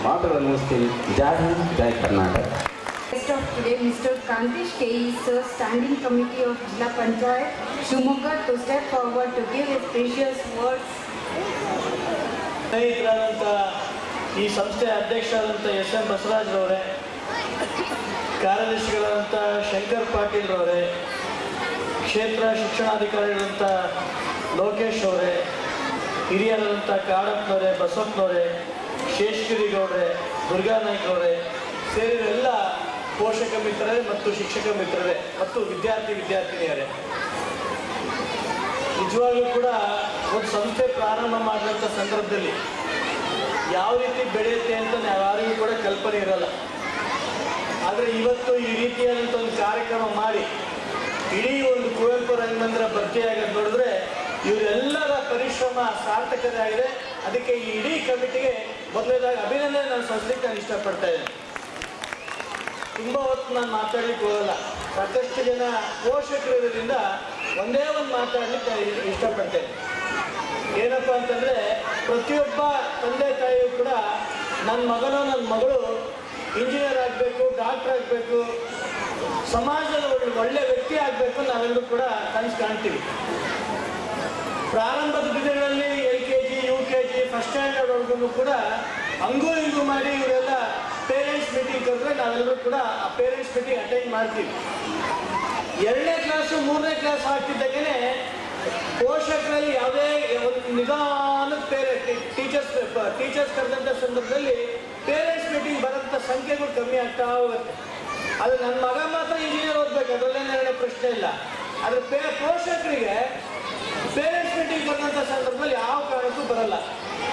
ಮಾತುಗಳನ್ನು ಮುಗಿಸ್ತೀನಿ. ಜೈ ಹಿಂದ್, ಜೈ Karnataka. Guest of today, Mr. Kantish K. Sir, Standing Committee of Jilla Panchayat, Shivamogga, to step forward to give his precious words. ಸ್ನೇಹಿತರಾದಂಥ ಈ ಸಂಸ್ಥೆಯ ಅಧ್ಯಕ್ಷರಾದಂಥ ಎಸ್.ಎಂ. ಬಸವರಾಜ್ರವರೇ, ಕಾರ್ಯದರ್ಶಿಗಳಾದಂಥ ಶಂಕರ್ ಪಾಟೀಲ್ರವರೇ, ಕ್ಷೇತ್ರ ಶಿಕ್ಷಣಾಧಿಕಾರಿಗಳಂಥ ಲೋಕೇಶ್ ಅವರೇ, ಹಿರಿಯರಾದಂಥ ಕಾಡಪ್ಪನವರೇ, ಬಸಪ್ಪನವರೇ, ಶೇಷಗಿರಿಗೌಡ್ರೆ, ದುರ್ಗಾನಾಯ್ಕರವರೇ, ಸೇರಿದ ಎಲ್ಲ ಪೋಷಕ ಮಿತ್ರರೇ ಮತ್ತು ಶಿಕ್ಷಕ ಮಿತ್ರರೇ ಮತ್ತು ವಿದ್ಯಾರ್ಥಿನಿಯರೇ, ನಿಜವಾಗ್ಲೂ ಕೂಡ ಒಂದು ಸಂಸ್ಥೆ ಪ್ರಾರಂಭ ಮಾಡಿದಂಥ ಸಂದರ್ಭದಲ್ಲಿ ಯಾವ ರೀತಿ ಬೆಳೆಯುತ್ತೆ ಅಂತ ಯಾರಿಗೂ ಕೂಡ ಕಲ್ಪನೆ ಇರಲ್ಲ. ಆದರೆ ಇವತ್ತು ಈ ರೀತಿಯಾದಂಥ ಒಂದು ಕಾರ್ಯಕ್ರಮ ಮಾಡಿ ಇಡೀ ಒಂದು ಕುವೆಂಪು ರಂಗಮಂದಿರ ಭರ್ತಿಯಾಗೋದು ನೋಡಿದ್ರೆ ಇವರೆಲ್ಲರ ಪರಿಶ್ರಮ ಸಾರ್ಥಕತೆ ಆಗಿದೆ. ಅದಕ್ಕೆ ಈ ಇಡೀ ಕಮಿಟಿಗೆ ಮೊದಲನೇದಾಗಿ ಅಭಿನಂದನೆ ನಾನು ಸಲ್ಲಿಸಲಿಕ್ಕೆ ನಾನು ಇಷ್ಟಪಡ್ತಾ ಇದ್ದೇನೆ. ತುಂಬ ಹೊತ್ತು ನಾನು ಮಾತಾಡ್ಲಿಕ್ಕೆ ಹೋಗಲ್ಲ, ಸಾಕಷ್ಟು ಜನ ಪೋಷಕರಿರೋದ್ರಿಂದ ಒಂದೇ ಒಂದು ಮಾತಾಡ್ಲಿಕ್ಕೆ ಇಷ್ಟಪಡ್ತೇನೆ. ಏನಪ್ಪ ಅಂತಂದರೆ, ಪ್ರತಿಯೊಬ್ಬ ತಂದೆ ತಾಯಿಯು ಕೂಡ ನನ್ನ ಮಗನೋ ನನ್ನ ಮಗಳು ಇಂಜಿನಿಯರ್ ಆಗಬೇಕು, ಡಾಕ್ಟರ್ ಆಗಬೇಕು, ಸಮಾಜದ ಒಳ್ಳೆ ವ್ಯಕ್ತಿ ಆಗಬೇಕು ನಾವೆಲ್ಲರೂ ಕೂಡ ಕನಸು ಕಾಣ್ತೀವಿ. ಪ್ರಾರಂಭದ ದಿನಗಳಲ್ಲಿ LKG, UKG, ಫಸ್ಟ್ ಸ್ಟ್ಯಾಂಡರ್ಡ್ವರೆಗೂ ಕೂಡ ಹಂಗೂ ಹಿಂಗೂ ಮಾಡಿ ಇವರೆಲ್ಲ ಪೇರೆಂಟ್ಸ್ ಮೀಟಿಂಗ್ ಕರೆದ್ರೆ ನಾವೆಲ್ಲರೂ ಕೂಡ ಆ ಪೇರೆಂಟ್ಸ್ ಮೀಟಿಂಗ್ ಅಟೆಂಡ್ ಮಾಡ್ತೀವಿ. 2ನೇ ಕ್ಲಾಸು 3ನೇ ಕ್ಲಾಸ್ ಆಗ್ತಿದ್ದಾಗೇ ಪೋಷಕರಲ್ಲಿ ಯಾವುದೇ ಒಂದು ನಿಧಾನದ ಟೀಚರ್ಸ್ ಕರೆದಂಥ ಸಂದರ್ಭದಲ್ಲಿ ಪೇರೆಂಟ್ಸ್ ಮೀಟಿಂಗ್ ಬರೋಂಥ ಸಂಖ್ಯೆಗಳು ಕಮ್ಮಿ ಆಗ್ತಾ ಹೋಗುತ್ತೆ. ಅದು ನನ್ನ ಮಗ ಮಾತ್ರ ಇಂಜಿನಿಯರ್ ಓದಬೇಕು, ಅದರಲ್ಲೇನೇ ಪ್ರಶ್ನೆ ಇಲ್ಲ. ಆದರೆ ಪೋಷಕರಿಗೆ ಪೇರೆಂಟ್ಸ್ ಮೀಟಿಂಗ್ ಬರೋಂಥ ಸಂದರ್ಭದಲ್ಲಿ ಯಾವ ಕಾರಣಕ್ಕೂ ಬರಲ್ಲ.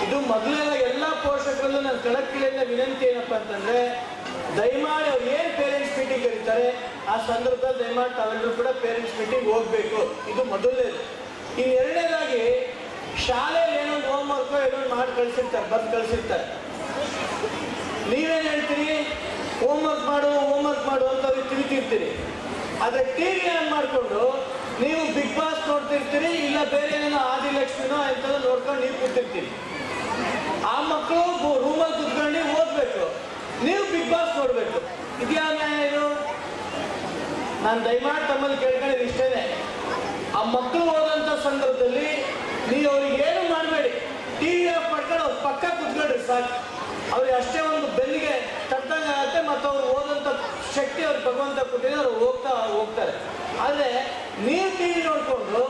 ಇದು ಮೊದಲೆಲ್ಲ ಎಲ್ಲ ಪೋಷಕರಲ್ಲೂ ನನ್ನ ಕಳಕಳಿಯಿಂದ ವಿನಂತಿ ಏನಪ್ಪ ಅಂತಂದರೆ, ದಯಮಾಡಿ ಅವ್ರು ಏನು ಪೇರೆಂಟ್ಸ್ ಮೀಟಿಂಗ್ ಕರೀತಾರೆ ಆ ಸಂದರ್ಭದಲ್ಲಿ ದಯಮಾಡಿ ತಾವೆಲ್ಲರೂ ಕೂಡ ಪೇರೆಂಟ್ಸ್ ಮೀಟಿಂಗ್ ಹೋಗಬೇಕು. ಇದು ಮೊದಲನೇದು. ಇನ್ನು ಎರಡನೇದಾಗಿ, ಶಾಲೆಯಲ್ಲಿ ಏನೊಂದು ಹೋಮ್ ವರ್ಕೋ ಏನೊಂದು ಮಾಡಿ ಕಳಿಸಿರ್ತಾರೆ, ಬರೆದು ಕಳಿಸಿರ್ತಾರೆ. ನೀವೇನು ಹೇಳ್ತೀರಿ, ಹೋಮ್ ವರ್ಕ್ ಮಾಡು ಅಂತ ಅವ್ರಿಗೆ ತಿಳಿತಿರ್ತೀರಿ. ಆದರೆ TV ಆನ್ ಮಾಡಿಕೊಂಡು ನೀವು ಬಿಗ್ ಬಾಸ್ ನೋಡ್ತಿರ್ತೀರಿ, ಇಲ್ಲ ಬೇರೆ ಏನೇನೋ ಆದಿಲಕ್ಷ್ಮಿನೋ ಎಂಥದ್ದು ನೋಡ್ಕೊಂಡು ನೀವು ಕೂತಿರ್ತೀರಿ. ಆ ಮಕ್ಕಳು ರೂಮಲ್ಲಿ ಕೂತ್ಕೊಂಡು ಓದಬೇಕು, ನೀವು ಬಿಗ್ ಬಾಸ್ ನೋಡಬೇಕು. ಇದ್ಯಾವ ನ್ಯಾಯ ಇದು? ನಾನು ದಯಮಾಡಿ ತಮ್ಮಲ್ಲಿ ಕೇಳ್ಕೊಂಡಿದ್ದು ಇಷ್ಟೇ, ಆ ಮಕ್ಕಳು ಓದೋಂಥ ಸಂದರ್ಭದಲ್ಲಿ ನೀವು ಅವ್ರಿಗೆ ಏನು ಮಾಡಬೇಡಿ, TV ಆಫ್ ಮಾಡ್ಕೊಂಡು ಅವ್ರ ಪಕ್ಕ ಕೂತ್ಕೊಂಡ್ರಿ ಸಾಕು. ಅವ್ರಿಗೆ ಅಷ್ಟೇ ಒಂದು ಬೆನ್ನಿಗೆ ತಟ್ಟಂಗೆ ಆಗುತ್ತೆ, ಮತ್ತು ಅವ್ರು ಓದೋಂಥ ಶಕ್ತಿ ಅವ್ರಿಗೆ ಭಗವಂತ ಕೊಟ್ಟಿದ್ರೆ ಅವ್ರು ಹೋಗ್ತಾರೆ. ಆದರೆ ನೀವು TV ನೋಡಿಕೊಂಡು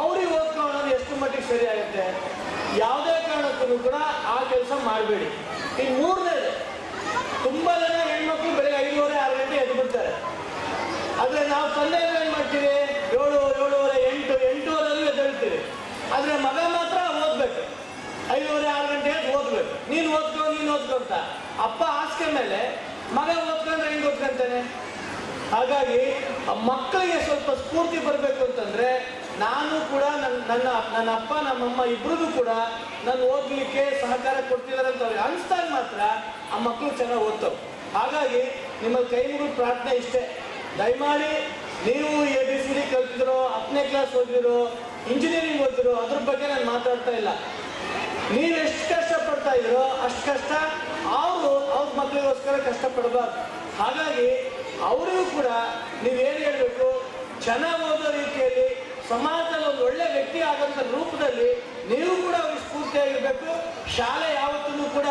ಅವ್ರಿಗೆ ಓದ್ಕೊಳ್ಳೋದು ಎಷ್ಟು ಮಟ್ಟಿಗೆ ಸರಿ ಆಗುತ್ತೆ? ಯಾವುದೇ ಕಾರಣಕ್ಕೂ ಕೂಡ ಆ ಕೆಲಸ ಮಾಡಬೇಡಿ. ಈ ಮೂರನೇದು, ತುಂಬ ಜನ ಹೆಣ್ಮಕ್ಳು ಬೆಳಗ್ಗೆ 5:30-6 ಗಂಟೆ ಎದ್ದು ಬಿಡ್ತಾರೆ. ಆದರೆ ನಾವು ತಂದೆಯವರು ಏನು ಮಾಡ್ತೀವಿ, 7, 7:30, 8 8:30 ಎದ್ದೇಳ್ತೀವಿ. ಆದರೆ ಮಗ ಮಾತ್ರ ಓದಬೇಕು, 5:30-6 ಗಂಟೆ ಹೋಗ್ಬೇಕು, ನೀನು ಓದ್ಕೊ ಅಂತ. ಅಪ್ಪ ಹಾಸಿಗೆ ಮೇಲೆ ಮಗ ಓದ್ಕೊಂಡ್ರೆ ಹೆಂಗ್ ಓದ್ಕೊಂತಾನೆ? ಹಾಗಾಗಿ ಮಕ್ಕಳಿಗೆ ಸ್ವಲ್ಪ ಸ್ಫೂರ್ತಿ ಬರಬೇಕು ಅಂತಂದ್ರೆ ನಾನು ಕೂಡ ನನ್ನ ಅಪ್ಪ ನಮ್ಮಮ್ಮ ಇಬ್ರಿಗೂ ಕೂಡ ನಾನು ಓದ್ಲಿಕ್ಕೆ ಸಹಕಾರ ಕೊಡ್ತಿದ್ದಾರೆ ಅಂತ ಅವ್ರಿಗೆ ಅನಿಸ್ದಾಗ ಮಾತ್ರ ಆ ಮಕ್ಕಳು ಚೆನ್ನಾಗಿ ಓದ್ತವೆ. ಹಾಗಾಗಿ ನಿಮ್ಮಲ್ಲಿ ಕೈ ಮುಗಿದು ಪ್ರಾರ್ಥನೆ ಇಷ್ಟೇ, ದಯಮಾಡಿ ನೀವು ABCD ಕಲ್ತಿದ್ರು, 10ನೇ ಕ್ಲಾಸ್ ಓದಿದ್ರು, ಇಂಜಿನಿಯರಿಂಗ್ ಓದಿದ್ರು, ಅದ್ರ ಬಗ್ಗೆ ನಾನು ಮಾತಾಡ್ತಾ ಇಲ್ಲ. ನೀವು ಎಷ್ಟು ಕಷ್ಟಪಡ್ತಾ ಇದ್ರೋ ಅಷ್ಟು ಕಷ್ಟ ಅವ್ರ ಮಕ್ಕಳಿಗೋಸ್ಕರ ಕಷ್ಟಪಡಬಾರ್ದು. ಹಾಗಾಗಿ ಅವರಿಗೂ ಕೂಡ ನೀವೇನು ಹೇಳಬೇಕು, ಚೆನ್ನಾಗಿ ಓದೋ ರೀತಿಯಲ್ಲಿ ಸಮಾಜದಲ್ಲಿ ಒಂದು ಒಳ್ಳೆ ವ್ಯಕ್ತಿ ಆದಂಥ ರೂಪದಲ್ಲಿ ನೀವು ಕೂಡ ಅವ್ರಿಗೆ ಸ್ಫೂರ್ತಿಯಾಗಿರ್ಬೇಕು. ಶಾಲೆ ಯಾವತ್ತೂ ಕೂಡ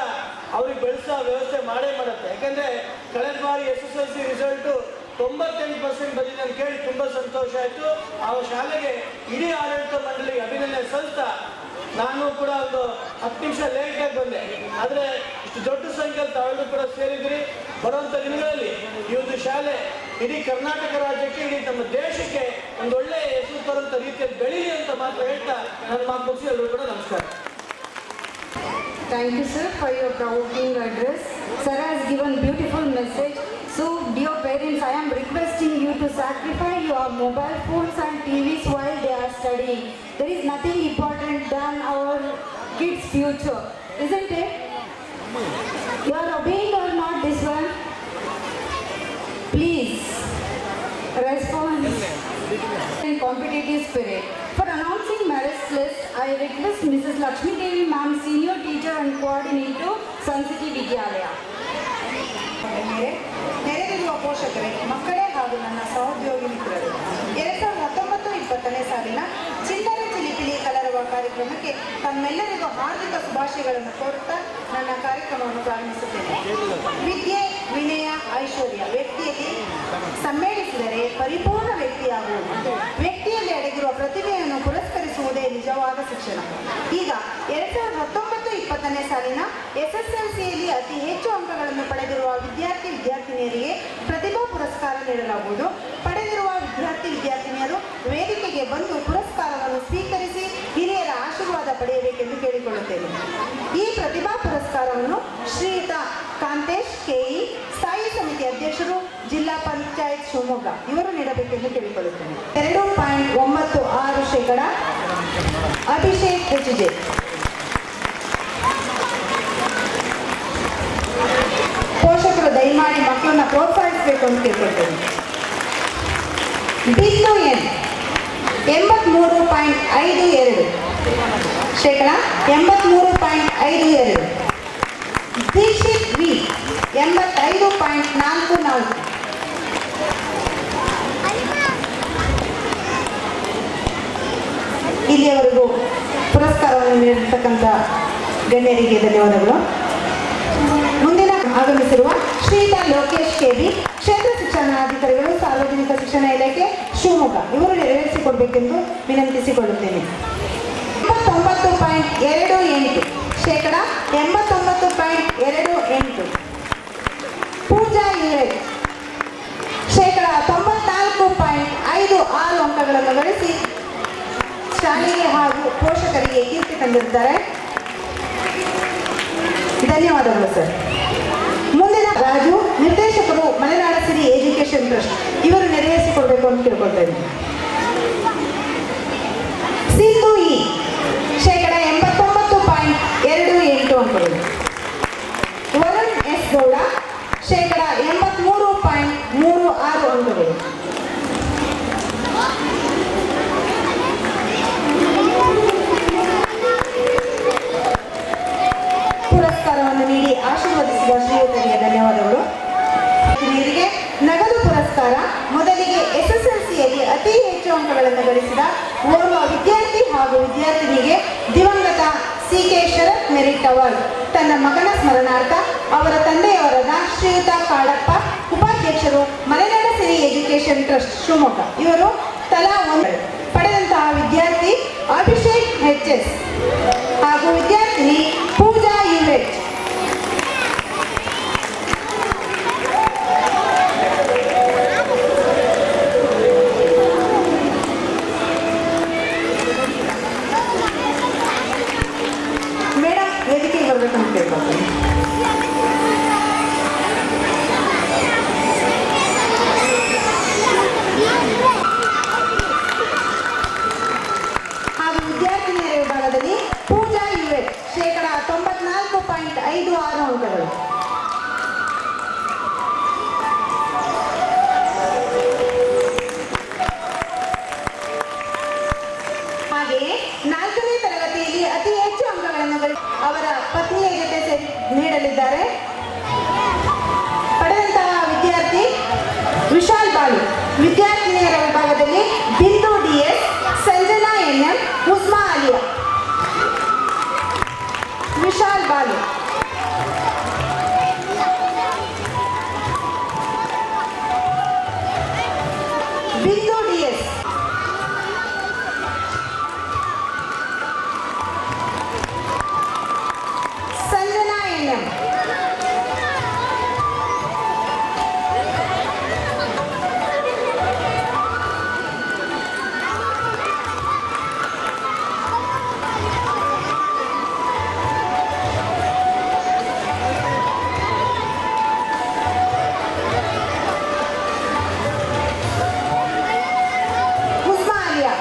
ಅವ್ರಿಗೆ ಬೆಳೆಸೋ ವ್ಯವಸ್ಥೆ ಮಾಡೇ ಮಾಡುತ್ತೆ. ಯಾಕಂದ್ರೆ ಕಳೆದ ಬಾರಿ SSLC ರಿಸಲ್ಟು 98% ಬಂದಿದೆ ಅಂತ ಕೇಳಿ ತುಂಬಾ ಸಂತೋಷ ಆಯ್ತು. ಆ ಶಾಲೆಗೆ ಇಡೀ ಆಡಳಿತ ಮಂಡಳಿಗೆ ಅಭಿನಂದನೆ ಸಲ್ಲಿಸ್ತಾ ನಾನು ಕೂಡ ಒಂದು 10 ನಿಮಿಷ ಲೇಟಾಗಿ ಬಂದೆ. ಆದರೆ ಇಷ್ಟು ದೊಡ್ಡ ಸಂಖ್ಯೆಯಲ್ಲಿ ತಾವೆಲ್ಲರೂ ಕೂಡ ಸೇರಿದ್ರಿ. ಬರುವಂಥ ದಿನಗಳಲ್ಲಿ ಈ ಒಂದು ಶಾಲೆ ಇಡೀ ಕರ್ನಾಟಕ ರಾಜ್ಯಕ್ಕೆ, ಇಡೀ ನಮ್ಮ ದೇಶಕ್ಕೆ ಒಂದು ಒಳ್ಳೆ ಹೆಸರು ತರುವಂಥ ರೀತಿಯಲ್ಲಿ ಬೆಳೀಲಿ ಅಂತ ಮಾತ್ರ ಹೇಳ್ತಾ ನನ್ನ ಮಾತು ಮುಗಿಸಿ ಎಲ್ಲರೂ ಕೂಡ ನಮಸ್ಕಾರ. Thank you, sir, for your provoking address. Sir has given beautiful message. So, dear parents, I am requesting you to sacrifice your mobile phones and TVs while they are studying. There is nothing important than our kids' future, isn't it? You are obeying or not this one? Please, respond in competitive spirit. For announcing merit list, I request Mrs. Lakshmi Devi Ma'am, Senior Teacher and Coordinator, Sun City Vidyalaya. ನೆರೆದಿರುವ ಪೋಷಕರೇ, ಮಕ್ಕಳೇ ಹಾಗೂ ನನ್ನ ಸಹೋದ್ಯೋಗಿ ಮಿತ್ರರು, 2019-20 ಸಾಲಿನ ಚಿಲ್ಲರೆ ಚಿಲಿಪಿಲಿ ಕಲರವ ಕಾರ್ಯಕ್ರಮಕ್ಕೆ ತಮ್ಮೆಲ್ಲರಿಗೂ ಹಾರ್ದಿಕ ಶುಭಾಶಯಗಳನ್ನು ಕೋರುತ್ತಾ ನನ್ನ ಕಾರ್ಯಕ್ರಮವನ್ನು ಪ್ರಾರಂಭಿಸುತ್ತೇನೆ. ವಿದ್ಯೆ, ವಿನಯ, ಐಶ್ವರ್ಯ ವ್ಯಕ್ತಿಯಲ್ಲಿ ಸಮ್ಮೇಳಿಸಿದರೆ ಪರಿಪೂರ್ಣ ವ್ಯಕ್ತಿಯಾಗುವುದು. ವ್ಯಕ್ತಿಯಲ್ಲಿ ಅಡಗಿರುವ ಪ್ರತಿಭೆಯನ್ನು ಪುರಸ್ಕರಿಸುವುದೇ ನಿಜವಾದ ಶಿಕ್ಷಣ. ಈಗ 2019-20 ಸಾಲಿನ SSLCಯಲ್ಲಿ ಅತಿ ಹೆಚ್ಚು ಅಂಕಗಳನ್ನು ಪಡೆದಿರುವ ವಿದ್ಯಾರ್ಥಿನಿಯರಿಗೆ ಪ್ರತಿಭಾ ಪುರಸ್ಕಾರ ನೀಡಲಾಗುವುದು. ಪಡೆದಿರುವ ವಿದ್ಯಾರ್ಥಿನಿಯರು ವೇದಿಕೆಗೆ ಬಂದು ಪುರಸ್ಕಾರವನ್ನು ಸ್ವೀಕರಿಸಿ ಹಿರಿಯರ ಆಶೀರ್ವಾದ ಪಡೆಯಬೇಕೆಂದು ಕೇಳಿಕೊಳ್ಳುತ್ತೇನೆ. ಈ ಪ್ರತಿಭಾ ಪುರಸ್ಕಾರವನ್ನು ಶ್ರೀಯುತ ಕಾಂತೇಶ್ KE, ಸ್ಥಾಯಿ ಸಮಿತಿ ಅಧ್ಯಕ್ಷರು, ಜಿಲ್ಲಾ ಪಂಚಾಯತ್ ಶಿವಮೊಗ್ಗ ಇವರು ನೀಡಬೇಕೆಂದು ಕೇಳಿಕೊಳ್ಳುತ್ತೇನೆ. 2.96% ಅಭಿಷೇಕ್ HJ. ಪೋಷಕರು ದಯಮಾಡಿ ಮಕ್ಕಳನ್ನ ಪ್ರೋತ್ಸಾಹಿಸಬೇಕು ಅಂತ ಕೇಳ್ಕೊಳ್ತೇನೆ. ಬಿಂದು N 83.52%, 83.52%. ದೀಕ್ಷಿತ್ V 85.44%. ಇಲ್ಲಿಯವರೆಗೂ ಪುರಸ್ಕಾರವನ್ನು ನೀಡಿರ್ತಕ್ಕಂಥ ಗಣ್ಯರಿಗೆ ಧನ್ಯವಾದಗಳು. ಮುಂದಿನ ಆಗಮಿಸಿರುವ ಶ್ರೀಯುತ ಲೋಕೇಶ್ KB, ಕ್ಷೇತ್ರ ಶಿಕ್ಷಣಾಧಿಕಾರಿಗಳು, ಸಾರ್ವಜನಿಕ ಶಿಕ್ಷಣ ಇಲಾಖೆ ಶಿವಮೊಗ್ಗ ಇವರು ನೆರವೇರಿಸಿಕೊಡಬೇಕೆಂದು ವಿನಂತಿಸಿಕೊಳ್ಳುತ್ತೇನೆ. 89.28%, 89.28%. ಪೂಜಾ ಯುವರಾಜ್ 94.56 ಅಂಕಗಳನ್ನು ಗಳಿಸಿ ಶಾಲೆಗೆ ಹಾಗೂ ಪೋಷಕರಿಗೆ ಕೀರ್ತಿ ತಂದಿರುತ್ತಾರೆ. ಧನ್ಯವಾದಗಳು ಸರ್. ಮುಂದಿನ ರಾಜು, ನಿರ್ದೇಶಕರು, ಮಲೆನಾಡ ಸಿರಿ ಎಜುಕೇಶನ್ ಟ್ರಸ್ಟ್ ಇವರು ನೆರವೇರಿಸಿಕೊಡ್ಬೇಕು ಅಂತ ಕೇಳ್ಕೊಳ್ತಾ ಇದ್ದೀನಿ. ಸಿಂಧು E 89.28 ಅಂಕಗಳು. ವರುಣ್ S ಗೌಡ 83.36 ಅಂಕಗಳು. ಪುರಸ್ಕಾರವನ್ನು ನೀಡಿ ಆಶೀರ್ವದಿಸಿದ ಶ್ರೀಯುತರಿಗೆ ಧನ್ಯವಾದಗಳು. ನೀರಿಗೆ ನಗದು ಪುರಸ್ಕಾರ. ಮೊದಲಿಗೆ SSLCಯಲ್ಲಿ ಅತಿ ಹೆಚ್ಚು ಅಂಕಗಳನ್ನು ಗಳಿಸಿದ ಓರ್ವ ವಿದ್ಯಾರ್ಥಿ ಹಾಗೂ ವಿದ್ಯಾರ್ಥಿನಿಗೆ ದಿವಂಗತ CK ಶರತ್ ಮೆರಿಟ್ ಅವಾರ್ಡ್ ತನ್ನ ಮಗನ ಸ್ಮರಣಾರ್ಥ ಅವರ ತಂದೆಯವರಾದ ಶ್ರೀಯುತ ಕಾಡಪ್ಪ, ಉಪಾಧ್ಯಕ್ಷರು, ಮಲೆನಾಡ ಸಿರಿ ಎಜುಕೇಶನ್ ಟ್ರಸ್ಟ್ ಶಿವಮೊಗ್ಗ ಇವರು ತಲಾ ಒಂದು ಪಡೆದಂತಹ ವಿದ್ಯಾರ್ಥಿ ಅಭಿಷೇಕ್ HS ಹಾಗೂ ವಿದ್ಯಾರ್ಥಿನಿ ಪೂಜಾ UH. ಮೇಡಮ್ ವೇದಿಕೆಗೆ ಬರ್ಬೇಕಂತ ಕೇಳ್ಕೊಳ್ತೀನಿ. ಹಾಗೂ ವಿದ್ಯಾರ್ಥಿನಿಯರ ವಿಭಾಗದಲ್ಲಿ ಪೂಜಾ ಯುವೆ ಶೇಕಡ 94.56 ಅಂಕಗಳು. ಹಾಗೆಯೇ 4ನೇ ತರಗತಿಯಲ್ಲಿ ಅತಿ ಹೆಚ್ಚು ಅಂಕಗಳನ್ನು ಅವರ ಪತ್ನಿಯ ಜೊತೆ ನೀಡಲಿದ್ದಾರೆ. ಪಡೆದಂತಹ ವಿದ್ಯಾರ್ಥಿ ವಿಶಾಲ್ ಬಾಲು. ವಿದ್ಯಾರ್ಥಿನಿಯರ ವಿಭಾಗದಲ್ಲಿ ಬಿಂದು ಡಿಎಸ್, ಸಂಜನಾ ಎನ್ಎಂ, ಉಸ್ಮಾ ಆಲಿಯಾ. ವಿಶಾಲ್ ಬಾಲು. ಬಿಂದು ಡಿಎಸ್. ಸಂಜನಾ ಎನ್ಎಂ. ಉಸ್ಮಾ ಆಲಿಯಾ.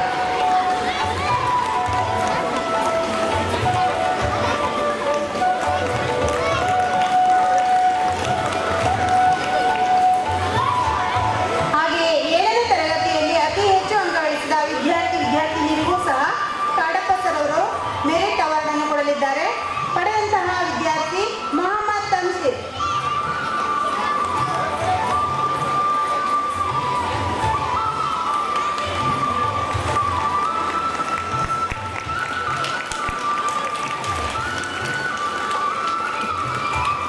ಹಾಗೆಯೇ 7ನೇ ತರಗತಿಯಲ್ಲಿ ಅತಿ ಹೆಚ್ಚು ಅಂಕ ಗಳಿಸಿದ ವಿದ್ಯಾರ್ಥಿನಿಯರಿಗೂ ಸಹ ಕಾಡಪ್ಪ ಸರ್ ಅವರು ಮೆರಿಟ್ ಅವಾರ್ಡ್ ಅನ್ನು ಕೊಡಲಿದ್ದಾರೆ. ಪಡೆದಂತಹ ವಿದ್ಯಾರ್ಥಿ ಮೊಹಮ್ಮದ್ ತಮ್ಸೀರ್.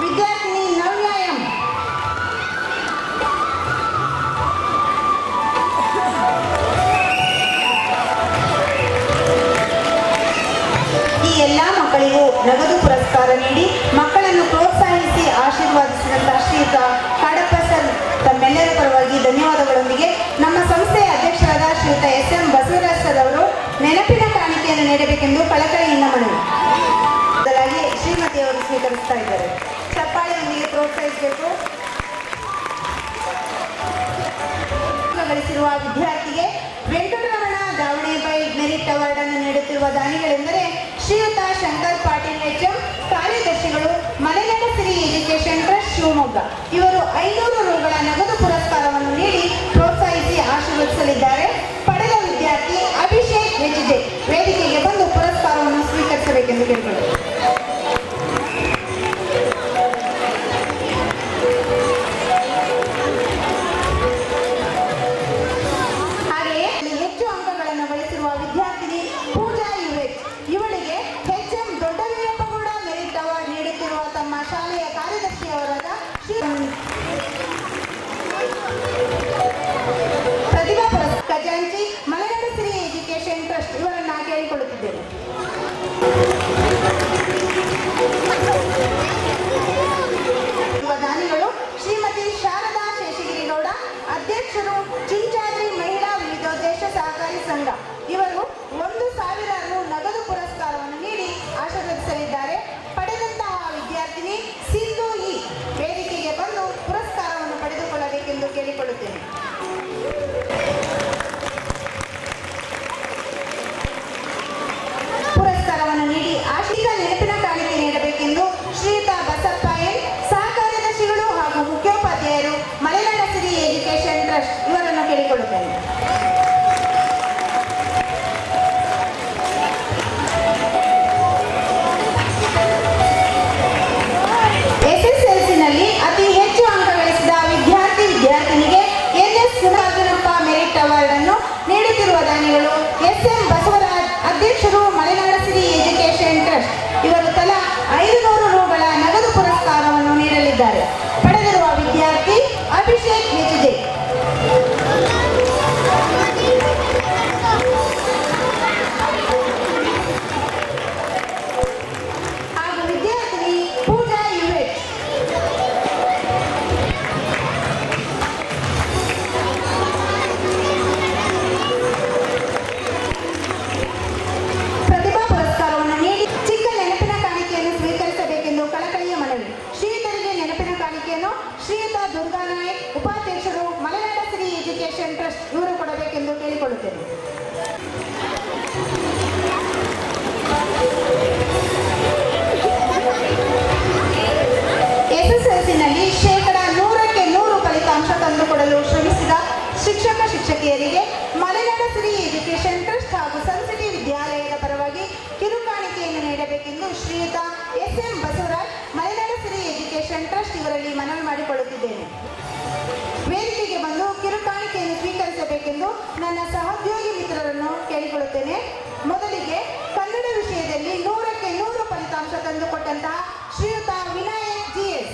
ವಿದ್ಯಾರ್ಥಿನಿ ನವ್ಯ ಎಂ. ಈ ಎಲ್ಲ ಮಕ್ಕಳಿಗೂ ನಗದು ಪುರಸ್ಕಾರ ನೀಡಿ ಮಕ್ಕಳನ್ನು ಪ್ರೋತ್ಸಾಹಿಸಿ ಆಶೀರ್ವಾದಿಸಿದಂತಹ ಶ್ರೀಯುತ ಕಾಡಪ್ಪ ಸರ್ ತಮ್ಮೆಲ್ಲರ ಪರವಾಗಿ ಧನ್ಯವಾದಗಳೊಂದಿಗೆ ನಮ್ಮ ಸಂಸ್ಥೆಯ ಅಧ್ಯಕ್ಷರಾದ ಶ್ರೀಯುತ SM ಬಸವರಾಜ್ ಸರ್ ಅವರು ನೆನಪಿನ ಕಾಣಿಕೆಯನ್ನು ನೀಡಬೇಕೆಂದು ಕಳಕಳಿಯಿಂದ ಮನವಿ. ಬದಲಾಗಿ ಶ್ರೀಮತಿಯವರು ಸ್ವೀಕರಿಸ್ತಾ ಇದ್ದಾರೆ. ಚಪ್ಪಾಳೆಯೊಂದಿಗೆ ಪ್ರೋತ್ಸಾಹಿಸಬೇಕು. ಗಳಿಸಿರುವ ವಿದ್ಯಾರ್ಥಿಗೆ ವೆಂಕಟರಮಣ ದಾವಣೆಬೈ ಮೆರಿಟ್ ಅವಾರ್ಡ್ ಅನ್ನು ನೀಡುತ್ತಿರುವ ದಾನಿಗಳೆಂದರೆ ಶ್ರೀಯುತ ಶಂಕರ್ ಪಾಟೀಲ್ HM, ಕಾರ್ಯದರ್ಶಿಗಳು ಮಲೆನಾಡ ಸಿರಿ ಎಜುಕೇಶನ್ ಟ್ರಸ್ಟ್ ಶಿವಮೊಗ್ಗ. ಇವರು 500 ರೂಗಳ ನಗದು ಪುರಸ್ಕಾರವನ್ನು ನೀಡಿ ಪ್ರೋತ್ಸಾಹಿಸಿ ಆಶೀರ್ವದಿಸಲಿದ್ದಾರೆ. ಪಡೆದ ವಿದ್ಯಾರ್ಥಿ ಅಭಿಷೇಕ್ HJ ವೇದಿಕೆಗೆ ಬಂದು ಪುರಸ್ಕಾರವನ್ನು ಸ್ವೀಕರಿಸಬೇಕೆಂದು ಕೇಳಿಕೊಳ್ಳುತ್ತೇವೆ. ಹಾಗೆಯೇ ಹೆಚ್ಚು ಅಂಕಗಳನ್ನು ಗಳಿಸಿರುವ ವಿದ್ಯಾರ್ಥಿನಿ ಪೂಜಾ ಯುವೆ. ಇವಳಿಗೆ HM ದೊಡ್ಡವೀರಪ್ಪಗೌಡ ಮೆರಿಟ್ ಅವಾರ್ಡ್ ನೀಡುತ್ತಿರುವ ತಮ್ಮ ಶಾಲೆಯ ಕಾರ್ಯದರ್ಶಿಯವರಾದ ಎಂದು ಶ್ರೀಯುತ SM ಬಸವರಾಜ್, ಮಲೆನಾಡು ಸಿರಿ ಎಜುಕೇಷನ್ ಟ್ರಸ್ಟ್ ಇವರಲ್ಲಿ ಮನವಿ ಮಾಡಿಕೊಳ್ಳುತ್ತಿದ್ದೇನೆ. ವೇದಿಕೆಗೆ ಬಂದು ಕಿರುಕಾಣಿಕೆಯನ್ನು ಸ್ವೀಕರಿಸಬೇಕೆಂದು ನನ್ನ ಸಹೋದ್ಯೋಗಿ ಮಿತ್ರರನ್ನು ಕೇಳಿಕೊಳ್ಳುತ್ತೇನೆ. ಮೊದಲಿಗೆ ಕನ್ನಡ ವಿಷಯದಲ್ಲಿ 100ಕ್ಕೆ 100 ಫಲಿತಾಂಶ ತಂದುಕೊಟ್ಟಂತಹ ಶ್ರೀಯುತ ವಿನಾಯಕ್ GS.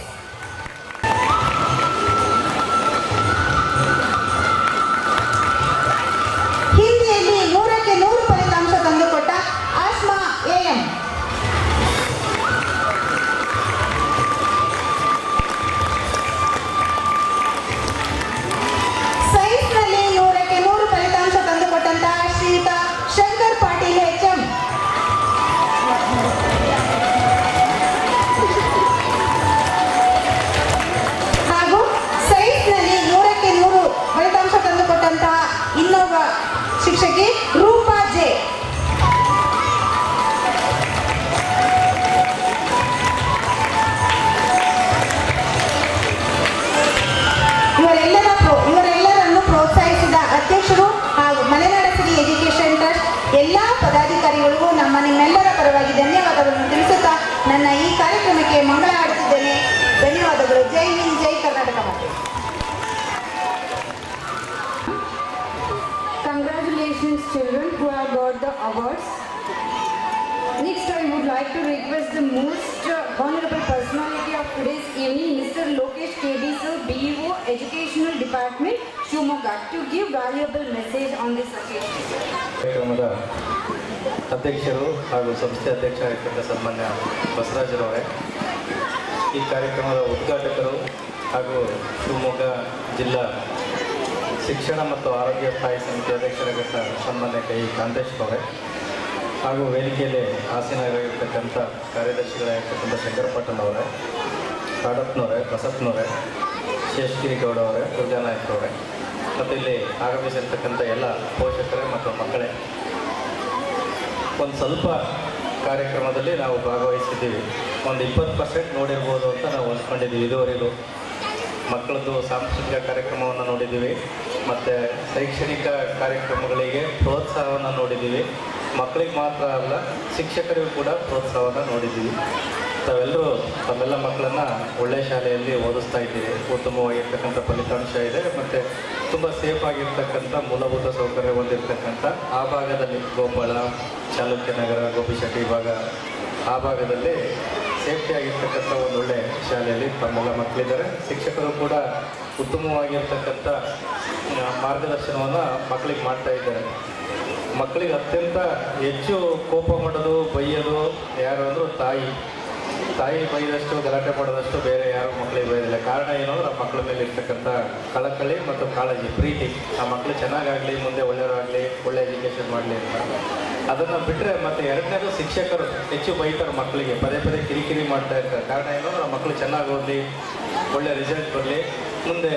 ಹಿಂದಿಯಲ್ಲಿ 100ಕ್ಕೆ 100 ಫಲಿತಾಂಶ ತಂದುಕೊಟ್ಟ ಆಸ್ಮಾ AM. ಸೈನ್ಸ್ನಲ್ಲಿ 100ಕ್ಕೆ 100 ಫಲಿತಾಂಶ ತಂದುಕೊಟ್ಟಂತಹ ಶ್ರೀಯುತ ಶಂಕರ್ ಪಾಟೀಲ್ HM. ಹಾಗೂ ಸೈನ್ಸ್ನಲ್ಲಿ 100ಕ್ಕೆ 100 ಫಲಿತಾಂಶ ತಂದುಕೊಟ್ಟಂತಹ ಇನ್ನೊಬ್ಬ ಶಿಕ್ಷಕಿ ರೂಪಾ J. ಇವರೆಲ್ಲರನ್ನು ಪ್ರೋತ್ಸಾಹಿಸಿದ ಅಧ್ಯಕ್ಷರು ಹಾಗೂ ಮಲೆನಾಡು ಸಿರಿ ಎಜುಕೇಷನ್ ಟ್ರಸ್ಟ್ ಎಲ್ಲ ಪದಾಧಿಕಾರಿಗಳಿಗೂ ನಿಮ್ಮೆಲ್ಲರ ಪರವಾಗಿ ಧನ್ಯವಾದಗಳನ್ನು ತಿಳಿಸುತ್ತಾ ನನ್ನ ಈ ಕಾರ್ಯಕ್ರಮಕ್ಕೆ ಮಂಗಳ ಹಾಡುತ್ತಿದ್ದೇನೆ. ಧನ್ಯವಾದಗಳು. ಜೈ ಹಿಂದ್, ಜೈ ಕರ್ನಾಟಕ ಮಾತೆ. Congratulations children who have got the awards. Next I would like to request the most honorable personality of today's evening, Mr. Lokesh KD sir, BEO Educational Department, Shimoga, to give valuable message on this occasion. ಕಾರ್ಯಕ್ರಮದ ಅಧ್ಯಕ್ಷರು ಹಾಗೂ ಸಂಸ್ಥೆ ಅಧ್ಯಕ್ಷರಾಗಿರ್ತಕ್ಕಂಥ ಸನ್ಮಾನ್ಯ ಬಸವರಾಜರವರೇ, ಈ ಕಾರ್ಯಕ್ರಮದ ಉದ್ಘಾಟಕರು ಹಾಗೂ ಶಿವಮೊಗ್ಗ ಜಿಲ್ಲಾ ಶಿಕ್ಷಣ ಮತ್ತು ಆರೋಗ್ಯ ಸ್ಥಾಯಿ ಸಮಿತಿ ಅಧ್ಯಕ್ಷರಾಗಿದ್ದ ಸನ್ಮಾನ್ಯ ಕೈ ಕಾಂತೇಶ್ ಅವರೇ, ಹಾಗೂ ವೇದಿಕೆಯಲ್ಲಿ ಆಸೀನರಾಗಿರ್ತಕ್ಕಂಥ ಕಾರ್ಯದರ್ಶಿಗಳಾಗಿರ್ತಕ್ಕಂಥ ಶಂಕರ್ ಪಾಟೀಲ್ ಅವರೇ, ಕಾಡಪ್ಪನವರೇ, ಬಸಪ್ಪನವರೇ, ಶೇಷಗಿರಿ ಗೌಡ ಅವರೇ, ದುರ್ಗಾನಾಯಕ್ ಅವರೇ, ಮತ್ತು ಇಲ್ಲಿ ಆಗಮಿಸಿರ್ತಕ್ಕಂಥ ಎಲ್ಲ ಪೋಷಕರೇ ಮತ್ತು ಮಕ್ಕಳೇ, ಒಂದು ಸ್ವಲ್ಪ ಕಾರ್ಯಕ್ರಮದಲ್ಲಿ ನಾವು ಭಾಗವಹಿಸಿದ್ದೀವಿ. ಒಂದು 20% ನೋಡಿರ್ಬೋದು ಅಂತ ನಾವು ಅಂದ್ಕೊಂಡಿದ್ದೀವಿ. ಇದುವರೆಗೂ ಮಕ್ಕಳದ್ದು ಸಾಂಸ್ಕೃತಿಕ ಕಾರ್ಯಕ್ರಮವನ್ನು ನೋಡಿದ್ದೀವಿ, ಮತ್ತು ಶೈಕ್ಷಣಿಕ ಕಾರ್ಯಕ್ರಮಗಳಿಗೆ ಪ್ರೋತ್ಸಾಹವನ್ನು ನೋಡಿದ್ದೀವಿ. ಮಕ್ಕಳಿಗೆ ಮಾತ್ರ ಅಲ್ಲ, ಶಿಕ್ಷಕರಿಗೂ ಕೂಡ ಪ್ರೋತ್ಸಾಹವನ್ನು ನೋಡಿದ್ದೀವಿ. ತಾವೆಲ್ಲರೂ ತಮ್ಮೆಲ್ಲ ಮಕ್ಕಳನ್ನು ಒಳ್ಳೆಯ ಶಾಲೆಯಲ್ಲಿ ಓದಿಸ್ತಾ ಇದ್ದೀರಿ. ಉತ್ತಮವಾಗಿರ್ತಕ್ಕಂಥ ಫಲಿತಾಂಶ ಇದೆ, ಮತ್ತು ತುಂಬ ಸೇಫ್ ಆಗಿರ್ತಕ್ಕಂಥ ಮೂಲಭೂತ ಸೌಕರ್ಯ ಹೊಂದಿರತಕ್ಕಂಥ ಆ ಭಾಗದಲ್ಲಿ ಗೋಪಾಳ, ಚಾಲುಕ್ಯ ನಗರ, ಗೋಪಿಶೆಟ್ಟಿ ಭಾಗ, ಆ ಭಾಗದಲ್ಲಿ ಸೇಫ್ಟಿ ಆಗಿರ್ತಕ್ಕಂಥ ಒಂದು ಒಳ್ಳೆ ಶಾಲೆಯಲ್ಲಿ ತಮ್ಮೆಲ್ಲ ಮಕ್ಕಳಿದ್ದಾರೆ. ಶಿಕ್ಷಕರು ಕೂಡ ಉತ್ತಮವಾಗಿರ್ತಕ್ಕಂಥ ಮಾರ್ಗದರ್ಶನವನ್ನು ಮಕ್ಕಳಿಗೆ ಮಾಡ್ತಾ ಇದ್ದಾರೆ. ಮಕ್ಕಳಿಗೆ ಅತ್ಯಂತ ಹೆಚ್ಚು ಕೋಪ ಮಾಡೋದು, ಬೈಯೋದು ಯಾರು ಅಂದರೂ ತಾಯಿ ಬೈದಷ್ಟು, ಗಲಾಟೆ ಮಾಡೋದಷ್ಟು ಬೇರೆ ಯಾರು ಮಕ್ಕಳಿಗೆ ಬೈದಿಲ್ಲ. ಕಾರಣ ಏನು ಅಂದ್ರೆ ಆ ಮಕ್ಕಳ ಮೇಲೆ ಇರ್ತಕ್ಕಂಥ ಕಳಕಳಿ ಮತ್ತು ಕಾಳಜಿ, ಪ್ರೀತಿ. ಆ ಮಕ್ಕಳು ಚೆನ್ನಾಗಾಗಲಿ, ಮುಂದೆ ಒಳ್ಳೆಯವರಾಗಲಿ, ಒಳ್ಳೆ ಎಜುಕೇಷನ್ ಮಾಡಲಿ ಅಂತ. ಅದನ್ನು ಬಿಟ್ಟರೆ ಮತ್ತು ಎರಡನೇದು ಶಿಕ್ಷಕರು ಹೆಚ್ಚು ಬೈತಾರೆ ಮಕ್ಕಳಿಗೆ, ಪದೇ ಪದೇ ಕಿರಿಕಿರಿ ಮಾಡ್ತಾ ಇರ್ತಾರೆ. ಕಾರಣ ಏನು ಅಂದ್ರೆ ಆ ಮಕ್ಕಳು ಚೆನ್ನಾಗಿ ಓದಲಿ, ಒಳ್ಳೆ ರಿಸಲ್ಟ್ ಬರಲಿ, ಮುಂದೆ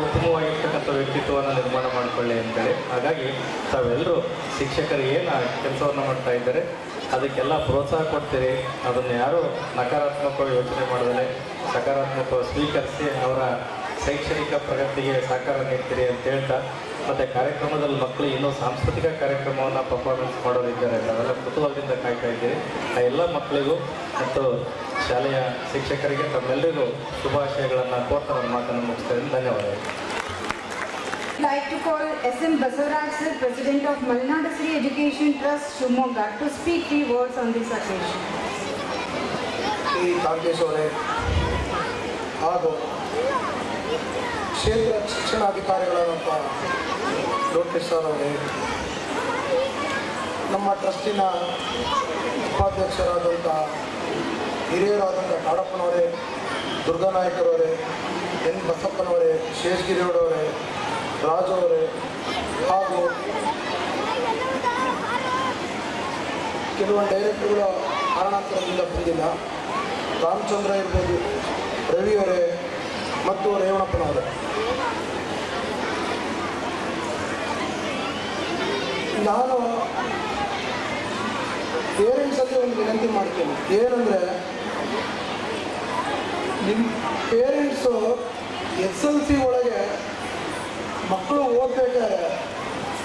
ಉತ್ತಮವಾಗಿರ್ತಕ್ಕಂಥ ವ್ಯಕ್ತಿತ್ವವನ್ನು ನಿರ್ಮಾಣ ಮಾಡಿಕೊಳ್ಳಿ ಅಂತೇಳಿ. ಹಾಗಾಗಿ ತಾವೆಲ್ಲರೂ ಶಿಕ್ಷಕರು ಏನು ಕೆಲಸವನ್ನು ಮಾಡ್ತಾ ಇದ್ದಾರೆ ಅದಕ್ಕೆಲ್ಲ ಪ್ರೋತ್ಸಾಹ ಕೊಡ್ತೀರಿ. ಅದನ್ನು ಯಾರೂ ನಕಾರಾತ್ಮಕವಾಗಿ ಯೋಚನೆ ಮಾಡೋದಲ್ಲೇ ಸಕಾರಾತ್ಮಕವಾಗಿ ಸ್ವೀಕರಿಸಿ ಅವರ ಶೈಕ್ಷಣಿಕ ಪ್ರಗತಿಗೆ ಸಹಕಾರ ನೀಡ್ತೀರಿ ಅಂತ ಹೇಳ್ತಾ, ಮತ್ತು ಕಾರ್ಯಕ್ರಮದಲ್ಲಿ ಮಕ್ಕಳು ಇನ್ನೂ ಸಾಂಸ್ಕೃತಿಕ ಕಾರ್ಯಕ್ರಮವನ್ನು ಪರ್ಫಾರ್ಮೆನ್ಸ್ ಮಾಡೋರಿದ್ದಾರೆ, ನಾವೆಲ್ಲ ಕುತೂಹಲದಿಂದ ಕಾಯ್ತಾ ಇದ್ದೀರಿ. ಆ ಎಲ್ಲ ಮಕ್ಕಳಿಗೂ ಮತ್ತು ಶಾಲೆಯ ಶಿಕ್ಷಕರಿಗೆ ತಮ್ಮೆಲ್ಲರಿಗೂ ಶುಭಾಶಯಗಳನ್ನು ಕೋರ್ತಾ ನನ್ನ ಮಾತನ್ನು ಮುಗಿಸ್ತಾ ಇದ್ದೀನಿ. ಧನ್ಯವಾದಗಳು. Like to call SM Basavaraj sir, President of Malenadu Sri Education Trust, Shimoga, to speak few words on this occasion. ಈ ಕಾಂತೇಶ್ ಅವರೇ ಹಾಗೂ ಕ್ಷೇತ್ರ ಶಿಕ್ಷಣಾಧಿಕಾರಿಗಳಾದಂಥ ಲೋಕೇಶ್ ಸರ್ ಅವರೇ, ನಮ್ಮ ಟ್ರಸ್ಟಿನ ಉಪಾಧ್ಯಕ್ಷರಾದಂಥ ಹಿರಿಯರಾದಂಥ ಕಾಡಪ್ಪನವರೇ, ದುರ್ಗಾನಾಯಕರವರೇ, ಎನ್ ಬಸಪ್ಪನವರೇ, ಶೇಷಗಿರಿಯವರವರೇ, ರಾಜು ಅವರೇ, ಹಾಗೂ ಕೆಲವೊಂದು ಡೈರೆಕ್ಟರ್ಗಳು ಕಾರಣಾಂತರದಿಂದ ಬಂದಿಲ್ಲ, ರಾಮಚಂದ್ರ ಇರ್ಬೋದು, ರವಿಯವರೇ ಮತ್ತು ರೇವಣಪ್ಪನವರೇ, ನಾನು ಪೇರೆಂಟ್ಸಲ್ಲಿ ಒಂದು ವಿನಂತಿ ಮಾಡ್ತೀನಿ. ಏನಂದರೆ, ನಿಮ್ಮ ಪೇರೆಂಟ್ಸು SLC ಒಳಗೆ ಮಕ್ಕಳು ಓದಬೇಕಾದ್ರೆ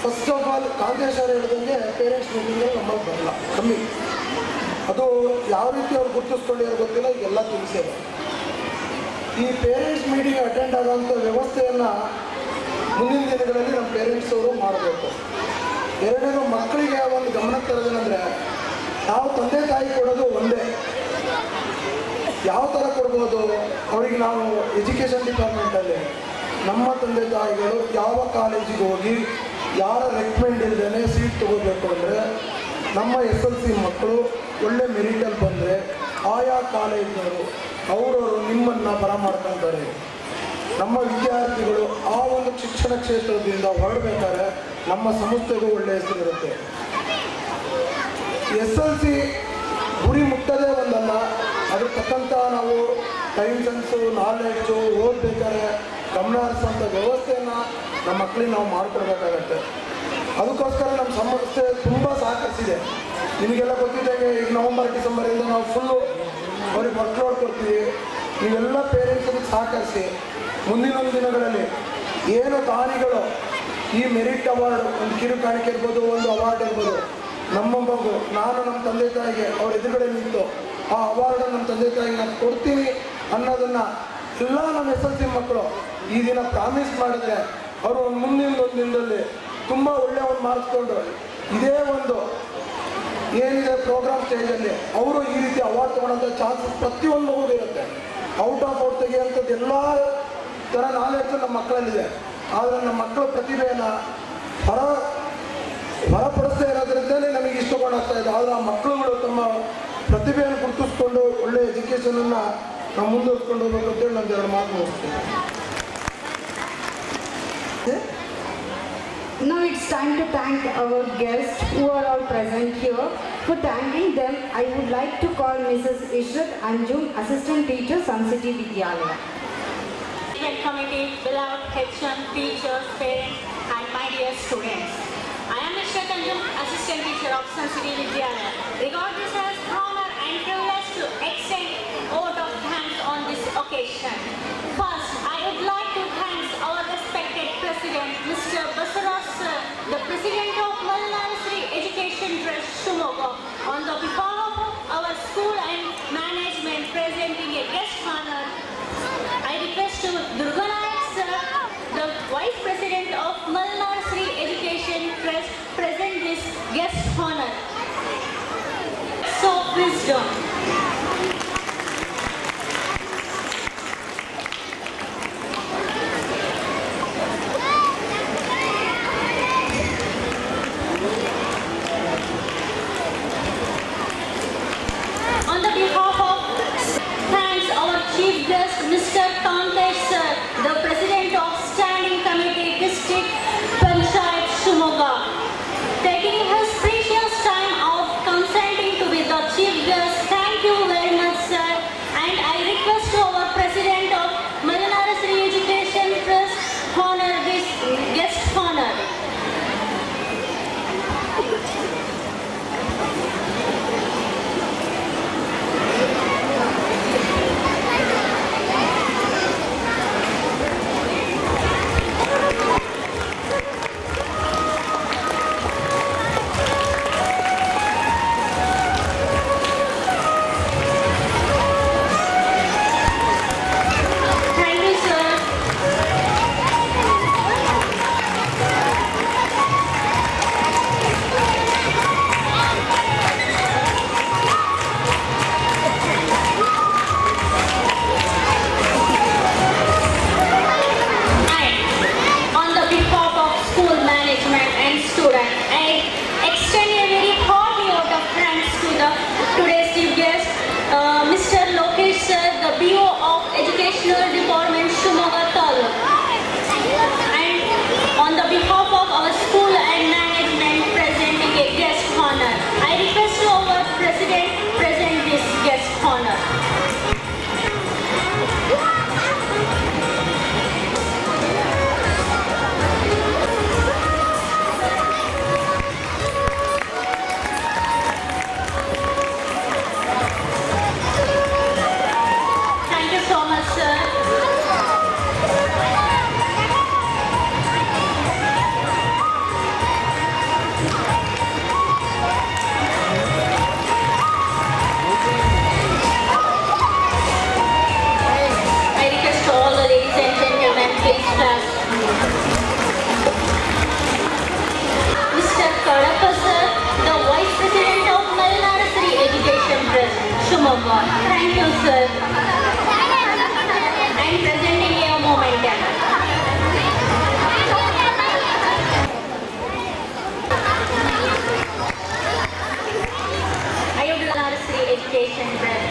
ಫಸ್ಟ್ ಆಫ್ ಆಲ್ ಕಾಂತೇಶ್ ಅವರು ಹೇಳಿದಂಗೆ ಪೇರೆಂಟ್ಸ್ ಮೀಟಿಂಗಲ್ಲಿ ನಮ್ಮಲ್ಲಿ ಬರಲ್ಲ, ಕಮ್ಮಿ. ಅದು ಯಾವ ರೀತಿ ಅವ್ರು ಗುರುತಿಸ್ಕೊಂಡಿರೋ ಗೊತ್ತಿಲ್ಲ, ಈಗೆಲ್ಲ ತಿಳಿಸಿದೆ. ಈ ಪೇರೆಂಟ್ಸ್ ಮೀಟಿಂಗ್ ಅಟೆಂಡ್ ಆಗೋಂಥ ವ್ಯವಸ್ಥೆಯನ್ನು ಮುಂದಿನ ದಿನಗಳಲ್ಲಿ ನಮ್ಮ ಪೇರೆಂಟ್ಸ್ ಅವರು ಮಾಡಬೇಕು. ಎರಡನೇದು, ಮಕ್ಕಳಿಗೆ ಒಂದು ಗಮನಕ್ಕೆ ತರೋದೇನೆಂದರೆ, ನಾವು ತಂದೆ ತಾಯಿ ಕೊಡೋದು ಒಂದೇ. ಯಾವ ಥರ ಕೊಡ್ಬೋದು ಅವ್ರಿಗೆ? ನಾವು ಎಜುಕೇಷನ್ ಡಿಪಾರ್ಟ್ಮೆಂಟಲ್ಲಿ ನಮ್ಮ ತಂದೆ ತಾಯಿಗಳು ಯಾವ ಕಾಲೇಜಿಗೆ ಹೋಗಿ ಯಾರ ರೆಕಮೆಂಡ್ ಇಲ್ಲದೇ ಸೀಟ್ ತೊಗೋಬೇಕು ಅಂದರೆ, ನಮ್ಮ SLC ಮಕ್ಕಳು ಒಳ್ಳೆ ಮೆರಿಟಲ್ಲಿ ಬಂದರೆ ಆಯಾ ಕಾಲೇಜಿನವರು ಅವರವರು ನಿಮ್ಮನ್ನು ಬರಮಾಡ್ಕೊಳ್ತಾರೆ. ನಮ್ಮ ವಿದ್ಯಾರ್ಥಿಗಳು ಆ ಒಂದು ಶಿಕ್ಷಣ ಕ್ಷೇತ್ರದಿಂದ ಹೊರಡಬೇಕಾದ್ರೆ ನಮ್ಮ ಸಂಸ್ಥೆಗೂ ಒಳ್ಳೆಯ ಹೆಸರಿರುತ್ತೆ. SLC ಗುರಿ ಮುಟ್ಟದೇ ಒಂದಲ್ಲ, ಅದ್ರ ತಕ್ಕಂಥ ನಾವು ಟೈಮ್ ಸೆನ್ಸು, ನಾಲೆಡ್ಜು, ಓದಬೇಕಾದ್ರೆ ಗಮನ ಹರಿಸೋಂಥ ವ್ಯವಸ್ಥೆಯನ್ನು ನಮ್ಮ ಮಕ್ಕಳಿಗೆ ನಾವು ಮಾಡಿಕೊಡ್ಬೇಕಾಗತ್ತೆ. ಅದಕ್ಕೋಸ್ಕರ ನಮ್ಮ ಸಂಸ್ಥೆ ತುಂಬ ಸಹಕರಿಸಿದೆ. ನಿಮಗೆಲ್ಲ ಗೊತ್ತಿದ್ದಂಗೆ ಈಗ ನವಂಬರ್ ಡಿಸೆಂಬರಿಂದ ನಾವು ಫುಲ್ಲು ಅವ್ರಿಗೆ ವರ್ಕ್ ಲೋಡ್ ಕೊಡ್ತೀವಿ. ನೀವೆಲ್ಲ ಪೇರೆಂಟ್ಸಿಗೆ ಸಹಕರಿಸಿ ಮುಂದಿನ ದಿನಗಳಲ್ಲಿ ಏನು ದಾನಿಗಳು ಈ ಮೆರಿಟ್ ಅವಾರ್ಡ್, ಒಂದು ಕಿರು ಕಾಣಿಕೆ ಇರ್ಬೋದು, ಒಂದು ಅವಾರ್ಡ್ ಇರ್ಬೋದು, ನಮ್ಮ ಮಗು, ನಾನು ನಮ್ಮ ತಂದೆ ತಾಯಿಗೆ ಅವ್ರ ಎದುರುಗಡೆ ನಿಂತು ಆ ಅವಾರ್ಡನ್ನು ನಮ್ಮ ತಂದೆ ತಾಯಿಗೆ ನಾನು ಕೊಡ್ತೀನಿ ಅನ್ನೋದನ್ನು ಎಲ್ಲ ನಮ್ಮ SLC ಮಕ್ಕಳು ಈ ದಿನ ಪ್ರಾಮಿಸ್ ಮಾಡಿದ್ರೆ ಅವರು ಮುಂದಿನ ಒಂದು ದಿನದಲ್ಲಿ ತುಂಬ ಒಳ್ಳೆಯ ಒಂದು ಮಾರ್ಕ್ಸ್ ಕೊಂಡು ಇದೇ ಒಂದು ಏನಿದೆ ಪ್ರೋಗ್ರಾಮ್ ಸ್ಟೇಜಲ್ಲಿ ಅವರು ಈ ರೀತಿ ಅವಾರ್ಡ್ ತೊಗೊಳ್ಳೋಂಥ ಚಾನ್ಸಸ್ ಪ್ರತಿಯೊಂದು ಮಗುಗೂ ಇರುತ್ತೆ. ಔಟ್ ಆಫ್ ಔಟ್ ತೆಗೆಯುವಂಥದ್ದು ಎಲ್ಲ ಥರ ನಾಲೆಡ್ಜು ನಮ್ಮ ಮಕ್ಕಳಲ್ಲಿದೆ. ಆದರೆ ನಮ್ಮ ಮಕ್ಕಳ ಪ್ರತಿಭೆಯನ್ನು ಹೊರಪಡಿಸ್ತಾ ಇರೋದ್ರಿಂದಲೇ ನಮಗೆ ಇಷ್ಟಪಡಾಗ್ತಾ ಇದೆ. ಆದರೆ ಆ ಮಕ್ಕಳುಗಳು ತಮ್ಮ ಪ್ರತಿಭೆಯನ್ನು ಗುರುತಿಸ್ಕೊಂಡು ಒಳ್ಳೆಯ ಎಜುಕೇಷನನ್ನು ನಾವು ಮುಂದುವರ್ಸ್ಕೊಂಡು ಹೋಗ್ಬೇಕು ಅಂತೇಳಿ ನಾನು ಎರಡು ಮಾತು ಮುಗಿಸ್ತೀನಿ. Now it's time to thank our guests who are all present here. For thanking them, I would like to call Mrs. Ishrat Anjum, Assistant Teacher, Sun City Vidyalaya. Committee, beloved HM, teachers, parents, and my dear students. I am Ishrat Anjum, Assistant Teacher of Sun City Vidyalaya. Regard this as honor and privilege to extend vote of thanks on this occasion. First, I would like to thank our respected President, Mr. Basaraj Sir, the President of Malnari Education Trust, Shimoga, on the behalf of our school and management presenting a guest honor. I request to Durganayak Sir, the Vice President of Malnari Education Trust, present this guest honor. So, wisdom. On the behalf of thanks our chief guest Mr. Kamtesh Sir, the President of Standing Committee District Panchayat Shimoga, taking his precious time of consenting to be the chief guest. Education Trust.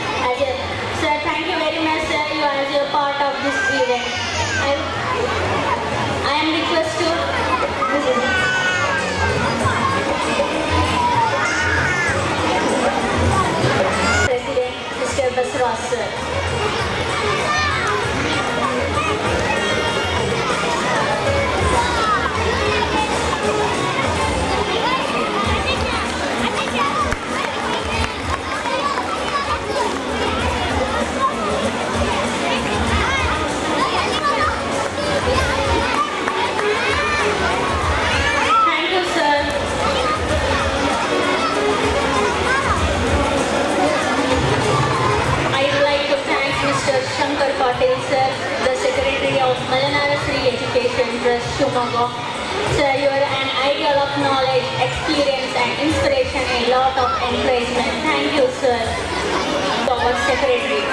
Sir, thank you very much, sir. You are as a part of this event. I am request to President Mr. Basraj, sir. Thank you, sir. I would like to thank Mr. Shankar Patil, sir, the Secretary of Malanara Sri Education Trust, Shumaga. Sir, you are an ideal of knowledge, experience and inspiration, a lot of encouragement. Thank you, sir, to our Secretary.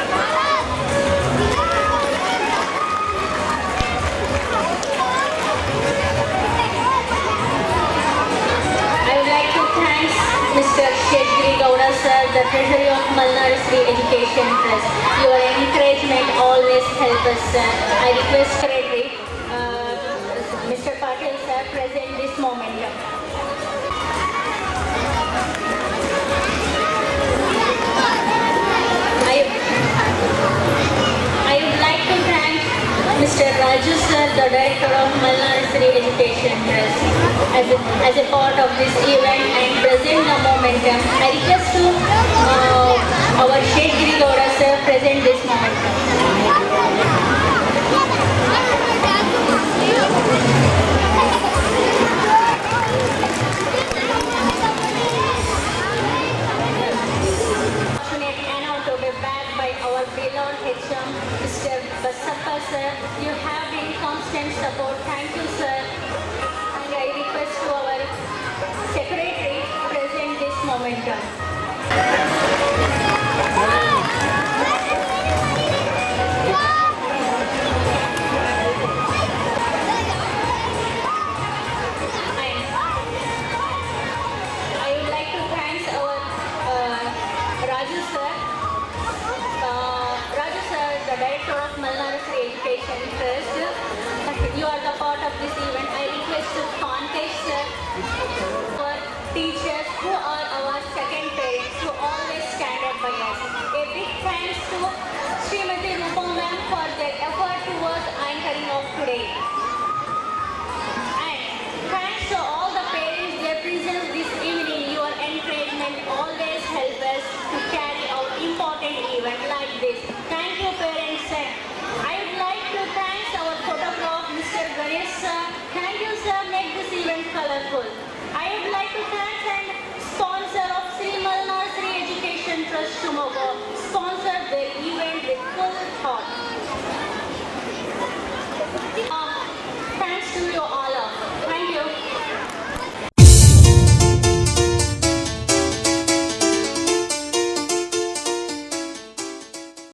I would like to thank Mr. Shedgiri Gowda, sir, the Treasury of Malanara Sri Education Trust. Your encouragement always helps us, sir. I request Secretary, Mr. Patil, sir, present this moment. I would like to thank Mr. Raju, sir, the Director of Malanara Sri Education Trust, as a part of this event and present the momentum. I request to our Shedgiri Gowda, sir, present this momentum. Fortunate enough to be backed by our beloved HM, Mr. Basappa, sir. You have been constant support. Thank you, sir. And I request to our Secretary present this momentum. I would like to thank our Raju sir. Raju sir, the Director of Malanara Sri Education Trust. You are the part of this event. I request to Pankaj sir, for teachers who are our second parents, who always stand up by us. A big thanks to Srimati Rupam ma'am for their effort towards anchoring of today. And thanks to all the parents, their presence this evening. Your encouragement always helps us to carry out important event like this. Thank you, parents, sir. I would like to thank our photographer, Mr. Ganesh, sir. Thank you, sir. Make this event colorful. I would like to thank and